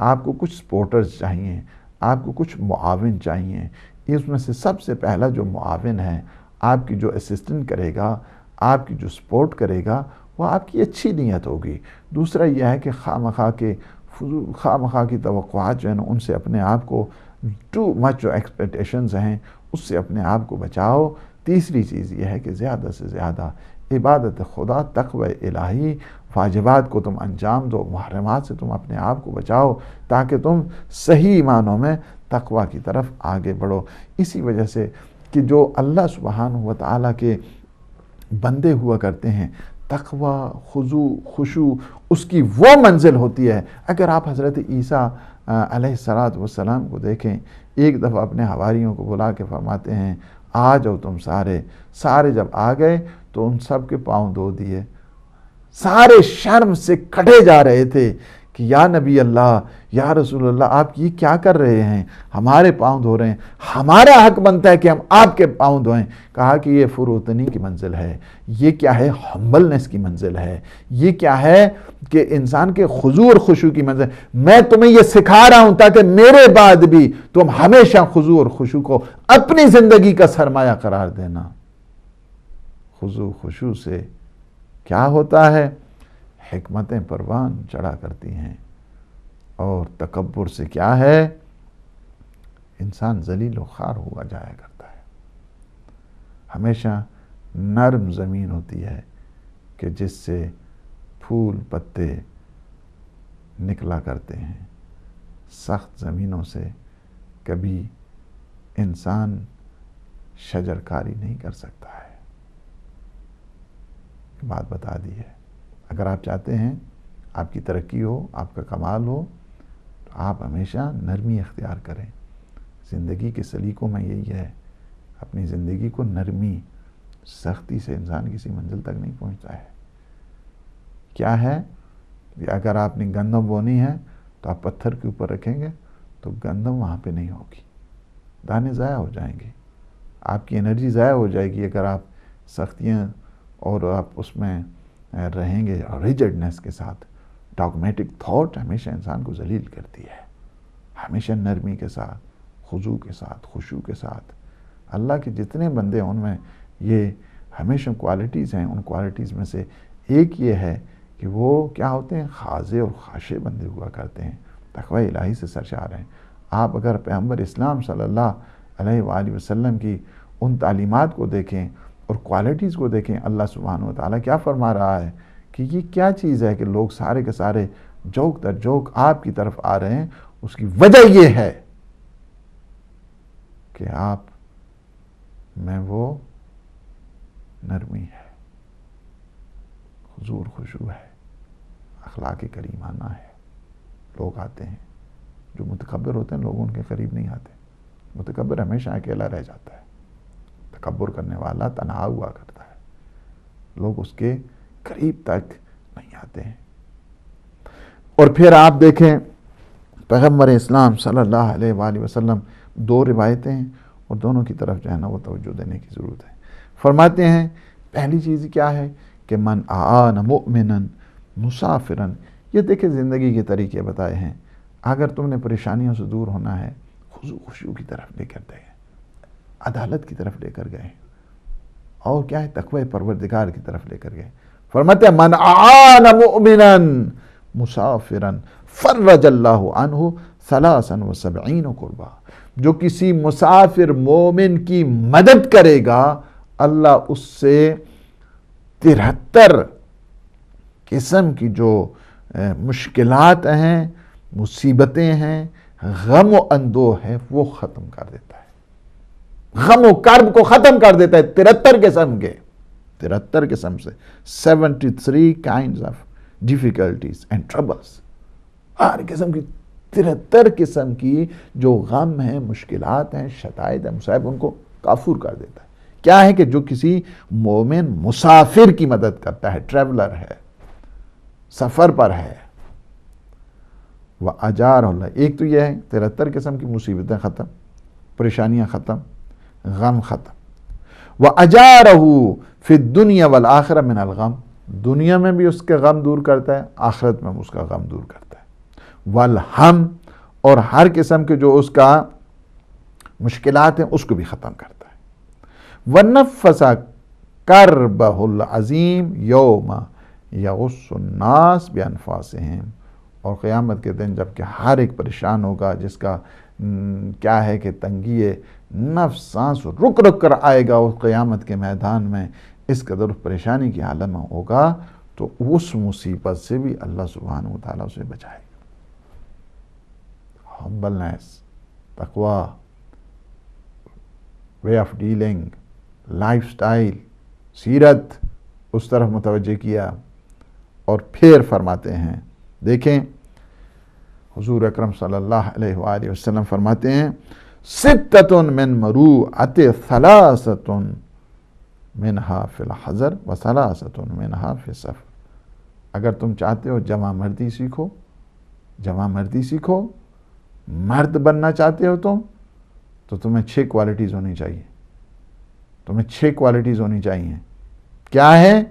آپ کو کچھ سپورٹرز چاہیے، آپ کو کچھ معاون چاہیے. اس میں سے سب سے پہلا جو معاون ہے، آپ کی جو اسسٹنٹ کرے گا، آپ کی جو سپورٹ کرے گا، وہ آپ کی اچھی نیت ہوگی. دوسرا یہ ہے کہ خواہ مخواہ کی توقعات جو ہیں ان سے اپنے آپ کو، ٹو مچ جو ایکسپیکٹیشنز ہیں اس سے اپنے آپ کو بچاؤ. تیسری چیز یہ ہے کہ زیادہ سے زیادہ عبادت خدا، تقوی الہی، واجبات کو تم انجام دو، محرمات سے تم اپنے آپ کو بچاؤ تاکہ تم صحیح معنوں میں تقوی کی طرف آگے بڑھو. اسی وجہ سے کہ جو اللہ سبحانہ و تعالیٰ کے بندے ہوا کرتے ہیں، تقوی، خضوع، خشوع اس کی وہ منزل ہوتی ہے. اگر آپ حضرت عیسیٰ علیہ السلام کو دیکھیں، ایک دفعہ اپنے حواریوں کو بلا کے فرماتے ہیں آ جاؤ تم سارے جب آ گئے تو ان سب کے پاؤں دھو دیے. سارے شرم سے کٹے جا رہے تھے کہ یا نبی اللہ، یا رسول اللہ، آپ یہ کیا کر رہے ہیں؟ ہمارے پاؤں دھو رہے ہیں، ہمارا حق بنتا ہے کہ ہم آپ کے پاؤں دھوئیں. کہا کہ یہ فروتنی کی منزل ہے، یہ کیا ہے؟ ہمبلنس کی منزل ہے، یہ کیا ہے کہ انسان کے خضوع اور خشوع کی منزل. میں تمہیں یہ سکھا رہا ہوں تاکہ میرے بعد بھی تم ہمیشہ خضوع اور خشوع کو اپنی زندگی کا سرمایہ قرار دینا. خضوع خشوع سے کیا ہوتا ہے؟ حکمتیں پروان چڑھا کرتی ہیں. اور تکبر سے کیا ہے؟ انسان ذلیل و خوار ہوا جایا کرتا ہے. ہمیشہ نرم زمین ہوتی ہے کہ جس سے پھول پتے نکلا کرتے ہیں. سخت زمینوں سے کبھی انسان شجر کاری نہیں کر سکتا ہے. بات بتا دی ہے. اگر آپ چاہتے ہیں آپ کی ترقی ہو، آپ کا کمال ہو، تو آپ ہمیشہ نرمی اختیار کریں. زندگی کے سلیقوں میں یہی ہے، اپنی زندگی کو نرمی، سختی سے انسان کسی منزل تک نہیں پہنچتا ہے. کیا ہے کہ اگر آپ نے گندم بونی ہے تو آپ پتھر کے اوپر رکھیں گے تو گندم وہاں پہ نہیں ہوگی، دانے ضائع ہو جائیں گے، آپ کی انرجی ضائع ہو جائے گی. اگر آپ سختیاں اور آپ اس میں رہیں گے ریجڈنس کے ساتھ. ڈاگمیٹک تھاٹ ہمیشہ انسان کو ذلیل کرتی ہے. ہمیشہ نرمی کے ساتھ، خضوع کے ساتھ، خشوع کے ساتھ. اللہ کے جتنے بندے ہیں ان میں یہ ہمیشہ کوالٹیز ہیں. ان کوالٹیز میں سے ایک یہ ہے کہ وہ کیا ہوتے ہیں؟ خاضع اور خاشع بندے ہوا کرتے ہیں، تقوی الہی سے سرشار ہیں. آپ اگر پیغمبر اسلام صلی اللہ علیہ وآلہ وسلم کی ان تعلیمات کو دیکھیں اور کوالٹیز کو دیکھیں، اللہ سبحانہ و تعالیٰ کیا فرما رہا ہے کہ یہ کیا چیز ہے کہ لوگ سارے کے سارے جوک در جوک آپ کی طرف آ رہے ہیں. اس کی وجہ یہ ہے کہ آپ میں وہ نرمی ہے، حضور خشوع ہے، اخلاق کریمانہ ہے. لوگ آتے ہیں جو متکبر ہوتے ہیں، لوگ ان کے قریب نہیں آتے. متکبر ہمیشہ اکیلا رہ جاتا ہے. تکبر کرنے والا تنہا ہوا کرتا ہے. لوگ اس کے قریب تک نہیں آتے ہیں۔ اور پھر آپ دیکھیں پیغمبر اسلام صلی اللہ علیہ وآلہ وسلم، دو روایتیں ہیں اور دونوں کی طرف جو ہے نا وہ توجہ دینے کی ضرورت ہے۔ فرماتے ہیں پہلی چیز کیا ہے کہ من اعان مؤمنا مسافرا، یہ دیکھیں زندگی کے طریقے بتائے ہیں۔ اگر تم نے پریشانیوں سے دور ہونا ہے، خضوع خشوع کی طرف لے کر گئے، عدالت کی طرف لے کر گئے، اور کیا ہے تقوی پروردگار کی طرف لے کر گئے۔ فرماتے ہیں من اعان مؤمنا مسافرا فرج اللہ عنہ 73 کربا، جو کسی مسافر مومن کی مدد کرے گا اللہ اس سے 73 قسم کی جو مشکلات ہیں، مصیبتیں ہیں، غم و اندوہ ہے، وہ ختم کر دیتا ہے، غم و کرب کو ختم کر دیتا ہے 73 قسم کے، 73 قسم سے 73 kinds of difficulties and troubles، ہر قسم کی 73 قسم کی جو غم ہیں، مشکلات ہیں، شدائد ہیں، مصائب، ان کو کافور کر دیتا ہے۔ کیا ہے کہ جو کسی مومن مسافر کی مدد کرتا ہے، ٹریولر ہے، سفر پر ہے، وَأَجَارَهُ اللَّهُ، ایک تو یہ ہے 73 قسم کی مصیبتیں ختم، پریشانیاں ختم، غم ختم۔ وَأَجَارَهُ فِي الدُّنْيَا وَالْآخِرَةِ مِنَ الْغَمِ، دنیا میں بھی اس کے غم دور کرتا ہے، آخرت میں اس کا غم دور کرتا ہے۔ وَالْحَمْ، اور ہر قسم کے جو اس کا مشکلات ہیں اس کو بھی ختم کرتا ہے۔ وَنَفَّسَ كَرْبَهُ الْعَظِيمِ يَوْمَ يَغُصُّ النَّاسِ بِأَنفَاسِهِمْ، اور قیامت کے دن جب کہ ہر ایک پریشان ہوگا، جس کا کیا ہے کہ تنگی نفس، سانس رک رک کر آئے گا اس قیامت کے میدان میں، اس قدر پریشانی کی حالت میں ہوگا، تو اس مصیبت سے بھی اللہ سبحانہ وتعالیٰ اسے بچائے گا۔ ہمبلنس، تقوی، way of dealing, life style, سیرت، اس طرف متوجہ کیا۔ اور پھر فرماتے ہیں، دیکھیں حضور اکرم صلی اللہ علیہ وآلہ وسلم فرماتے ہیں ستۃ من مروءۃ ثلاثۃ منہا فی الحضر وثلاثۃ منہا فی السفر۔ اگر تم چاہتے ہو جوان مردی سیکھو، جوان مردی سیکھو، مرد بننا چاہتے ہو تم، تو تمہیں 6 کوالٹیز ہونی چاہیے، تمہیں 6 کوالٹیز ہونی چاہیے۔ کیا ہے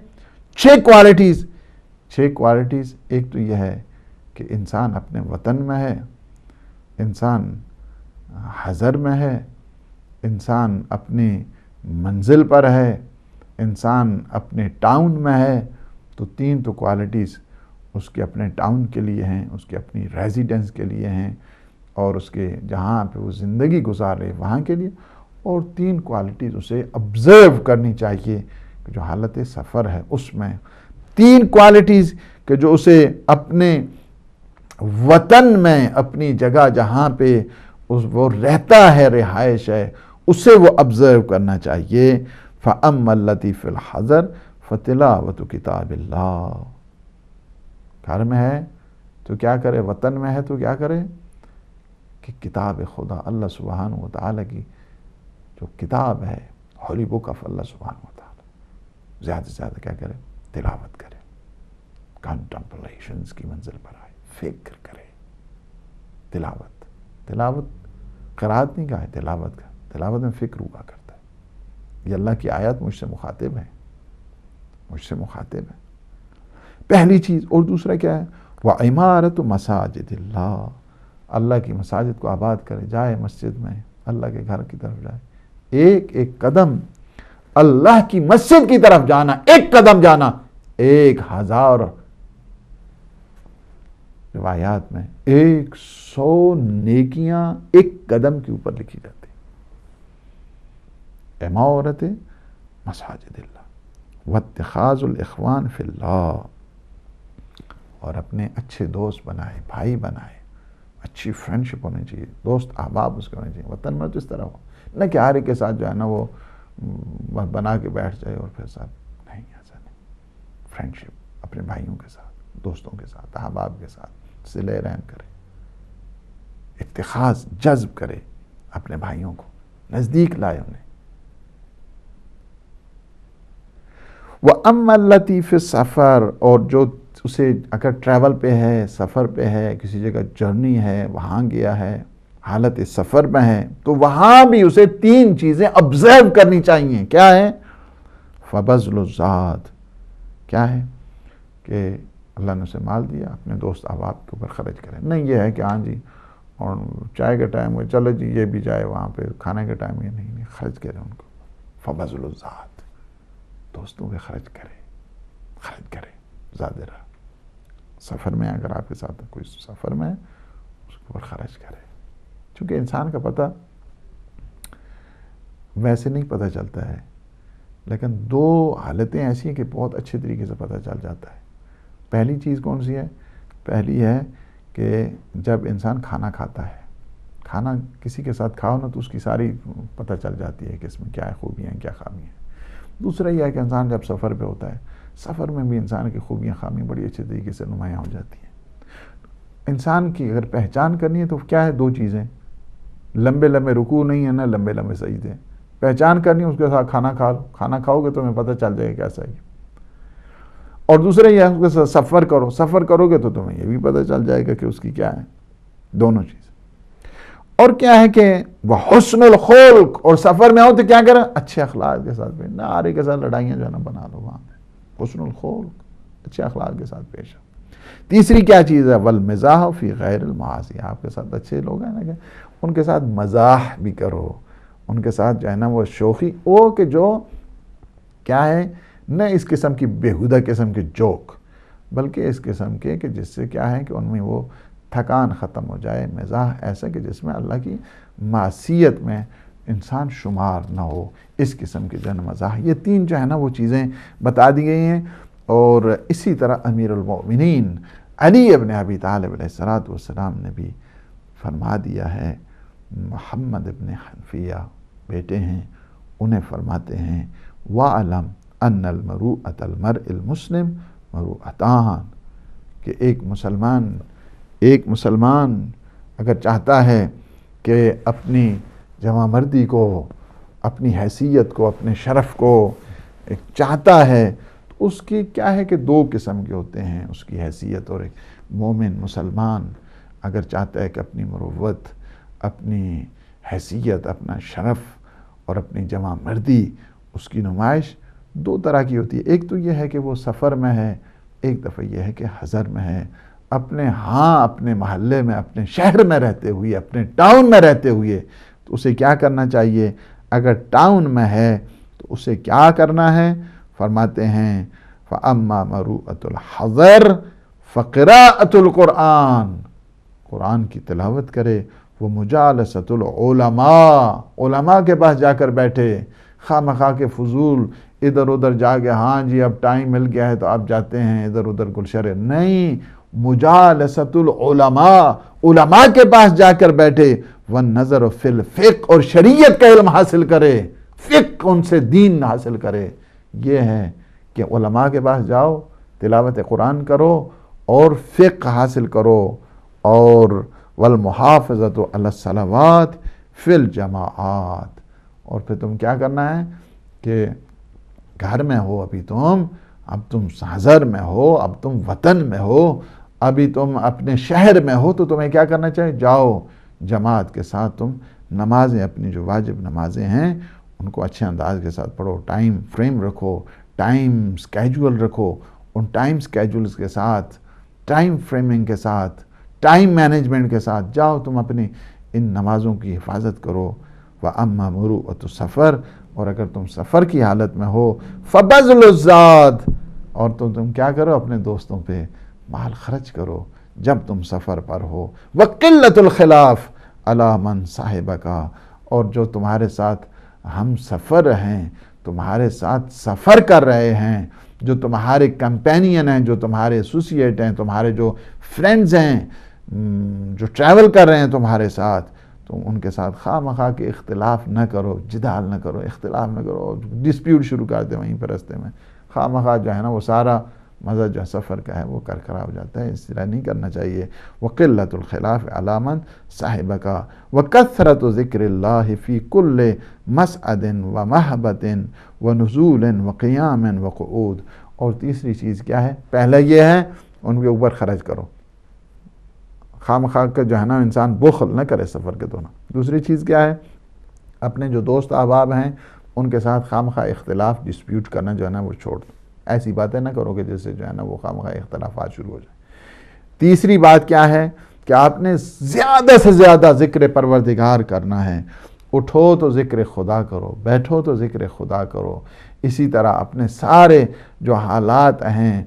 6 کوالٹیز؟ 6 کوالٹیز، ایک تو یہ ہے کہ انسان اپنے وطن میں ہے، انسان حضر میں ہے، انسان اپنی منزل پر ہے، انسان اپنے ٹاؤن میں ہے، تو 3 تو کوالٹیز اس کے اپنے ٹاؤن کے لیے ہیں، اس کے اپنی ریزیڈنس کے لیے ہیں، اور اس کے جہاں پہ وہ زندگی گزارے وہاں کے لیے، اور 3 کوالٹیز اسے آبزرو کرنی چاہیے کہ جو حالت سفر ہے اس میں 3 کوالٹیز کہ جو اسے اپنے وطن میں، اپنی جگہ جہاں پہ وہ رہتا ہے، رہائش ہے، اسے وہ آبزرو کرنا چاہیے۔ فَأَمَّا الَّتِي فِي الْحَضَرِ فَتِلَاوَةُ کتاب اللہ، گھر میں ہے تو کیا کرے، وطن میں ہے تو کیا کرے کہ کتاب خدا، اللہ سبحانہ وتعالی کی جو کتاب ہے، ہولی بک آف اللہ سبحانہ وتعالی، زیادہ سے زیادہ کیا کرے، تلاوت کرے، کنٹمپلیشنز کی منزل پر آئے، فکر کرے۔ تلاوت قرات نہیں کہا ہے، تلاوت کا، تلاوت میں فکر ہوا کرتا ہے۔ یہ اللہ کی آیات مجھ سے مخاطب ہے، مجھ سے مخاطب ہے، پہلی چیز۔ اور دوسرا کیا ہے، وَعِمَارَةُ مَسَاجِدِ اللَّهِ، اللہ کی مساجد کو آباد کرے، جائے مسجد میں، اللہ کے گھر کی طرف جائے، ایک ایک قدم اللہ کی مسجد کی طرف جانا، ایک قدم جانا 1000 روایات میں 100 نیکیاں ایک قدم کے اوپر لکھی جاتی۔ عمارت مساجد اللہ واتخاذ الاخوان فی اللہ، اور اپنے اچھے دوست بنائے، بھائی بنائے، اچھی فرینڈشپ ہونی چاہیے، دوست احباب اس کے ہونے چاہیے۔ وطن میں تو اس طرح ہو نہ کہ ہر ایک کے ساتھ جو ہے نا وہ بنا کے بیٹھ جائے اور پھر ساتھ، نہیں، ایسا نہیں۔ فرینڈشپ اپنے بھائیوں کے ساتھ، دوستوں کے ساتھ، احباب کے ساتھ صلہ رحم کرے، اتخاذ، جذب کرے اپنے بھائیوں کو، نزدیک لائے انہیں۔ وَأَمَّا الَّتِي فِي السَّفَرِ، اور جو اسے اگر ٹریول پہ ہے، سفر پہ ہے، کسی جگہ جرنی ہے، وہاں گیا ہے، حالت سفر میں ہے، تو وہاں بھی اسے 3 چیزیں آبزرو کرنی چاہیے. کیا ہے؟ فبذل الزاد، کیا ہے کہ اللہ نے اسے مال دیا، اپنے دوست احباب کے اوپر خرچ کرے. نہیں یہ ہے کہ ہاں جی اور چائے کے ٹائم میں چلو جی یہ بھی جائے وہاں پہ، کھانے کے ٹائم یہ نہیں خرچ کرے ان کو. فبذل الزاد، دوستوں پہ خرچ کرے زیادہ رہا. سفر میں اگر آپ کے ساتھ کوئی سفر میں ہے اس کے اوپر خرچ کرے. چونکہ انسان کا پتہ ویسے نہیں پتہ چلتا ہے، لیکن 2 حالتیں ایسی ہیں کہ بہت اچھے طریقے سے پتہ چل جاتا ہے. پہلی چیز کون سی ہے؟ پہلی ہے کہ جب انسان کھانا کھاتا ہے، کھانا کسی کے ساتھ کھاؤ نا تو اس کی ساری پتہ چل جاتی ہے کہ اس میں کیا خوبیاں ہیں کیا خامیاں ہیں. دوسرا یہ ہے کہ انسان جب سفر پہ ہوتا ہے، سفر میں بھی انسان کی خوبیاں خامیاں بڑی اچھے طریقے سے نمایاں ہو جاتی ہیں. انسان کی اگر پہچان کرنی ہے تو کیا ہے؟ 2 چیزیں، لمبے رکوع نہیں ہے نا لمبے سجدے. پہچان کرنی ہے اس کے ساتھ کھانا کھا لو، کھانا کھاؤ گے تو تمہیں پتہ چل جائے گا کیسا ہے. اور دوسرا یہ ہے اس کے ساتھ سفر کرو گے تو تمہیں یہ بھی پتہ چل جائے گا کہ اس کی کیا ہے. دونوں چیز. اور کیا ہے کہ وہ حسن الخلق، اور سفر میں ہو تو کیا کریں؟ اچھے اخلاق کے ساتھ پیش، نہ آرے کے ساتھ لڑائیاں جو ہے نا بنا لو وہاں پہ. حسن الخلق، اچھے اخلاق کے ساتھ پیش آؤ. تیسری کیا چیز ہے؟ والمزاح فی غیر المعاصی، آپ کے ساتھ اچھے لوگ ہیں نا کہ ان کے ساتھ مزاح بھی کرو، ان کے ساتھ جو ہے نا وہ شوخی او کہ جو کیا ہے نہ اس قسم کی بیہودہ قسم کے جوک، بلکہ اس قسم کے کہ جس سے کیا ہے کہ ان میں وہ تھکان ختم ہو جائے. مزاح ایسا کہ جس میں اللہ کی معصیت میں انسان شمار نہ ہو، اس قسم کے جو ہے نا مزاح. یہ 3 جو ہے نا وہ چیزیں بتا دی گئی ہیں. اور اسی طرح امیر المؤمنین علی ابن ابی طالب علیہ السلام نے بھی فرما دیا ہے. محمد ابن حنفیہ بیٹے ہیں، انہیں فرماتے ہیں وَعَلَمْ أَنَّ الْمَرُوءَةَ الْمَرْءِ الْمُسْلِمِ مَرُوءَتَانِ، کہ ایک مسلمان اگر چاہتا ہے کہ اپنی جوان مردی کو، اپنی حیثیت کو، اپنے شرف کو چاہتا ہے تو اس کی کیا ہے کہ 2 قسم کے ہوتے ہیں اس کی حیثیت. اور ایک مومن مسلمان اگر چاہتا ہے کہ اپنی مروت، اپنی حیثیت، اپنا شرف اور اپنی جوان مردی اس کی نمائش 2 طرح کی ہوتی ہے. ایک تو یہ ہے کہ وہ سفر میں ہے، ایک دفعہ یہ ہے کہ حضر میں ہے، اپنے محلے میں، اپنے شہر میں رہتے ہوئے، اپنے ٹاؤن میں رہتے ہوئے. تو اسے کیا کرنا چاہیے؟ اگر ٹاؤن میں ہے تو اسے کیا کرنا ہے؟ فرماتے ہیں فَأَمَّا مَرُوءَةُ الْحَضَرِ فَقِرَاءَةُ الْقُرْآنِ، قرآن کی تلاوت کرے. وہ مجالسۃ العلماء، علماء کے پاس جا کر بیٹھے، خواہ مخواہ کے فضول ادھر ادھر جا کے ہاں جی اب ٹائم مل گیا ہے تو آپ جاتے ہیں ادھر ادھر گلشرے. نہیں، مجالسۃ العلماء، علماء کے پاس جا کر بیٹھے. والنظر فی الفقہ، اور شریعت کا علم حاصل کرے، فقہ ان سے دین حاصل کرے. یہ ہے کہ علماء کے پاس جاؤ، تلاوت قرآن کرو اور فقہ حاصل کرو. اور والمحافظۃ علی الصلوات فی الجماعات، اور پھر تم کیا کرنا ہے کہ گھر میں ہو اب تم حضر میں ہو، اب تم وطن میں ہو، ابھی تم اپنے شہر میں ہو، تو تمہیں کیا کرنا چاہیے؟ جاؤ جماعت کے ساتھ تم نمازیں، اپنی جو واجب نمازیں ہیں ان کو اچھے انداز کے ساتھ پڑھو. ٹائم فریم رکھو، ٹائم سکیجول رکھو. ان ٹائم سکیجولز کے ساتھ، ٹائم فریمنگ کے ساتھ، ٹائم مینجمنٹ کے ساتھ جاؤ تم اپنی ان نمازوں کی حفاظت کرو. وَأَمَّا مُرُوءَةُ السَّفَرِ، اور اگر تم سفر کی حالت میں ہو فَبَذْلُ الزَّادِ، اور تم کیا کرو؟ اپنے دوستوں پہ مال خرچ کرو جب تم سفر پر ہو. وَقِلَّةُ الْخِلَافِ عَلَى مَنْ صَاحِبَكَ، اور جو تمہارے ساتھ ہم سفر ہیں، تمہارے ساتھ سفر کر رہے ہیں، جو تمہارے کمپینین ہیں، جو تمہارے ایسوسیٹ ہیں، تمہارے جو فرینڈز ہیں، جو ٹریول کر رہے ہیں تمہارے ساتھ، تم ان کے ساتھ خواہ مخواہ کے اختلاف نہ کرو، جدال نہ کرو، اختلاف نہ کرو، ڈسپیوٹ شروع کر دیں وہیں پر رستے میں. خواہ مخواہ جو ہے نا وہ سارا مزہ جو سفر کا ہے وہ کرکرا ہو جاتا ہے. اس طرح نہیں کرنا چاہیے. وَقِلَّةُ الْخِلَافِ عَلَى مَنْ صَاحِبَكَ وَكَثْرَةُ ذِكْرِ اللَّهِ فِي كُلِّ مَسْعَدٍ وَمَحْبَةٍ وَنُزُولٍ وَقِيَامٍ وَقُعُودٍ. اور تیسری چیز کیا ہے؟ پہلا یہ ہے ان کے اوپر خرچ کرو. خام خواہ کا جو ہے نا انسان بخل نہ کرے سفر کے دوران. دوسری چیز کیا ہے، اپنے جو دوست احباب ہیں ان کے ساتھ خام خواہ اختلاف ڈسپیوٹ کرنا جو ہے نا وہ چھوڑ دو. ایسی باتیں نہ کرو کہ جس سے جو ہے نا وہ خام خواہ اختلافات شروع ہو جائیں. تیسری بات کیا ہے کہ آپ نے زیادہ سے زیادہ ذکر پروردگار کرنا ہے. اٹھو تو ذکر خدا کرو، بیٹھو تو ذکر خدا کرو. اسی طرح اپنے سارے جو حالات ہیں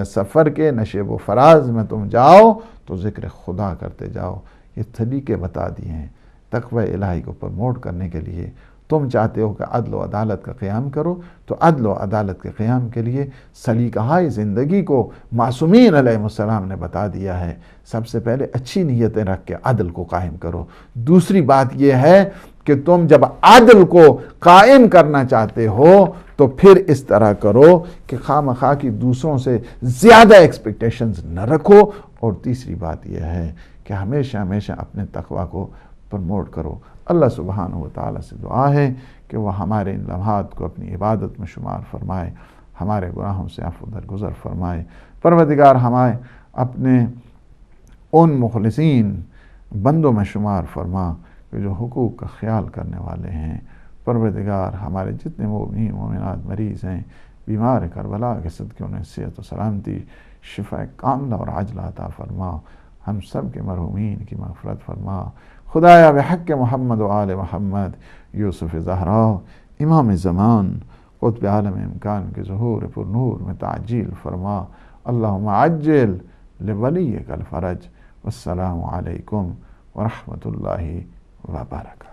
سفر کے، نشیب و فراز میں تم جاؤ تو ذکر خدا کرتے جاؤ. یہ طریقے بتا دیے ہیں تقوی الہی کو پروموٹ کرنے کے لیے. تم چاہتے ہو کہ عدل و عدالت کا قیام کرو تو عدل و عدالت کے قیام کے لیے سلیقۂ زندگی کو معصومین علیہ السلام نے بتا دیا ہے. سب سے پہلے اچھی نیتیں رکھ کے عدل کو قائم کرو. دوسری بات یہ ہے کہ تم جب عدل کو قائم کرنا چاہتے ہو تو پھر اس طرح کرو کہ خواہ مخواہ کی دوسروں سے زیادہ ایکسپیکٹیشنز نہ رکھو. اور تیسری بات یہ ہے کہ ہمیشہ ہمیشہ اپنے تقوی کو پروموٹ کرو. اللہ سبحانہ و تعالیٰ سے دعا ہے کہ وہ ہمارے ان لمحات کو اپنی عبادت میں شمار فرمائے، ہمارے گناہوں سے عفو درگزر فرمائے. پروردگار ہمیں اپنے ان مخلصین بندوں میں شمار فرما کہ جو حقوق کا خیال کرنے والے ہیں. پروردگار ہمارے جتنے مومنین مومنات مریض ہیں، بیمار کربلا کے صدقے انہیں صحت و سلامتی، شفا کاملہ اور عاجلہ عطا فرما. ہم سب کے مرحومین کی مغفرت فرما. خدایا بحق محمد و آل محمد، یوسف زہرا امام زمان قطب عالم امکان کے ظہور پر نور میں تعجیل فرما. اللہم عجل لولیک الفرج. والسلام علیکم ورحمۃ اللہ وبرکاتہ.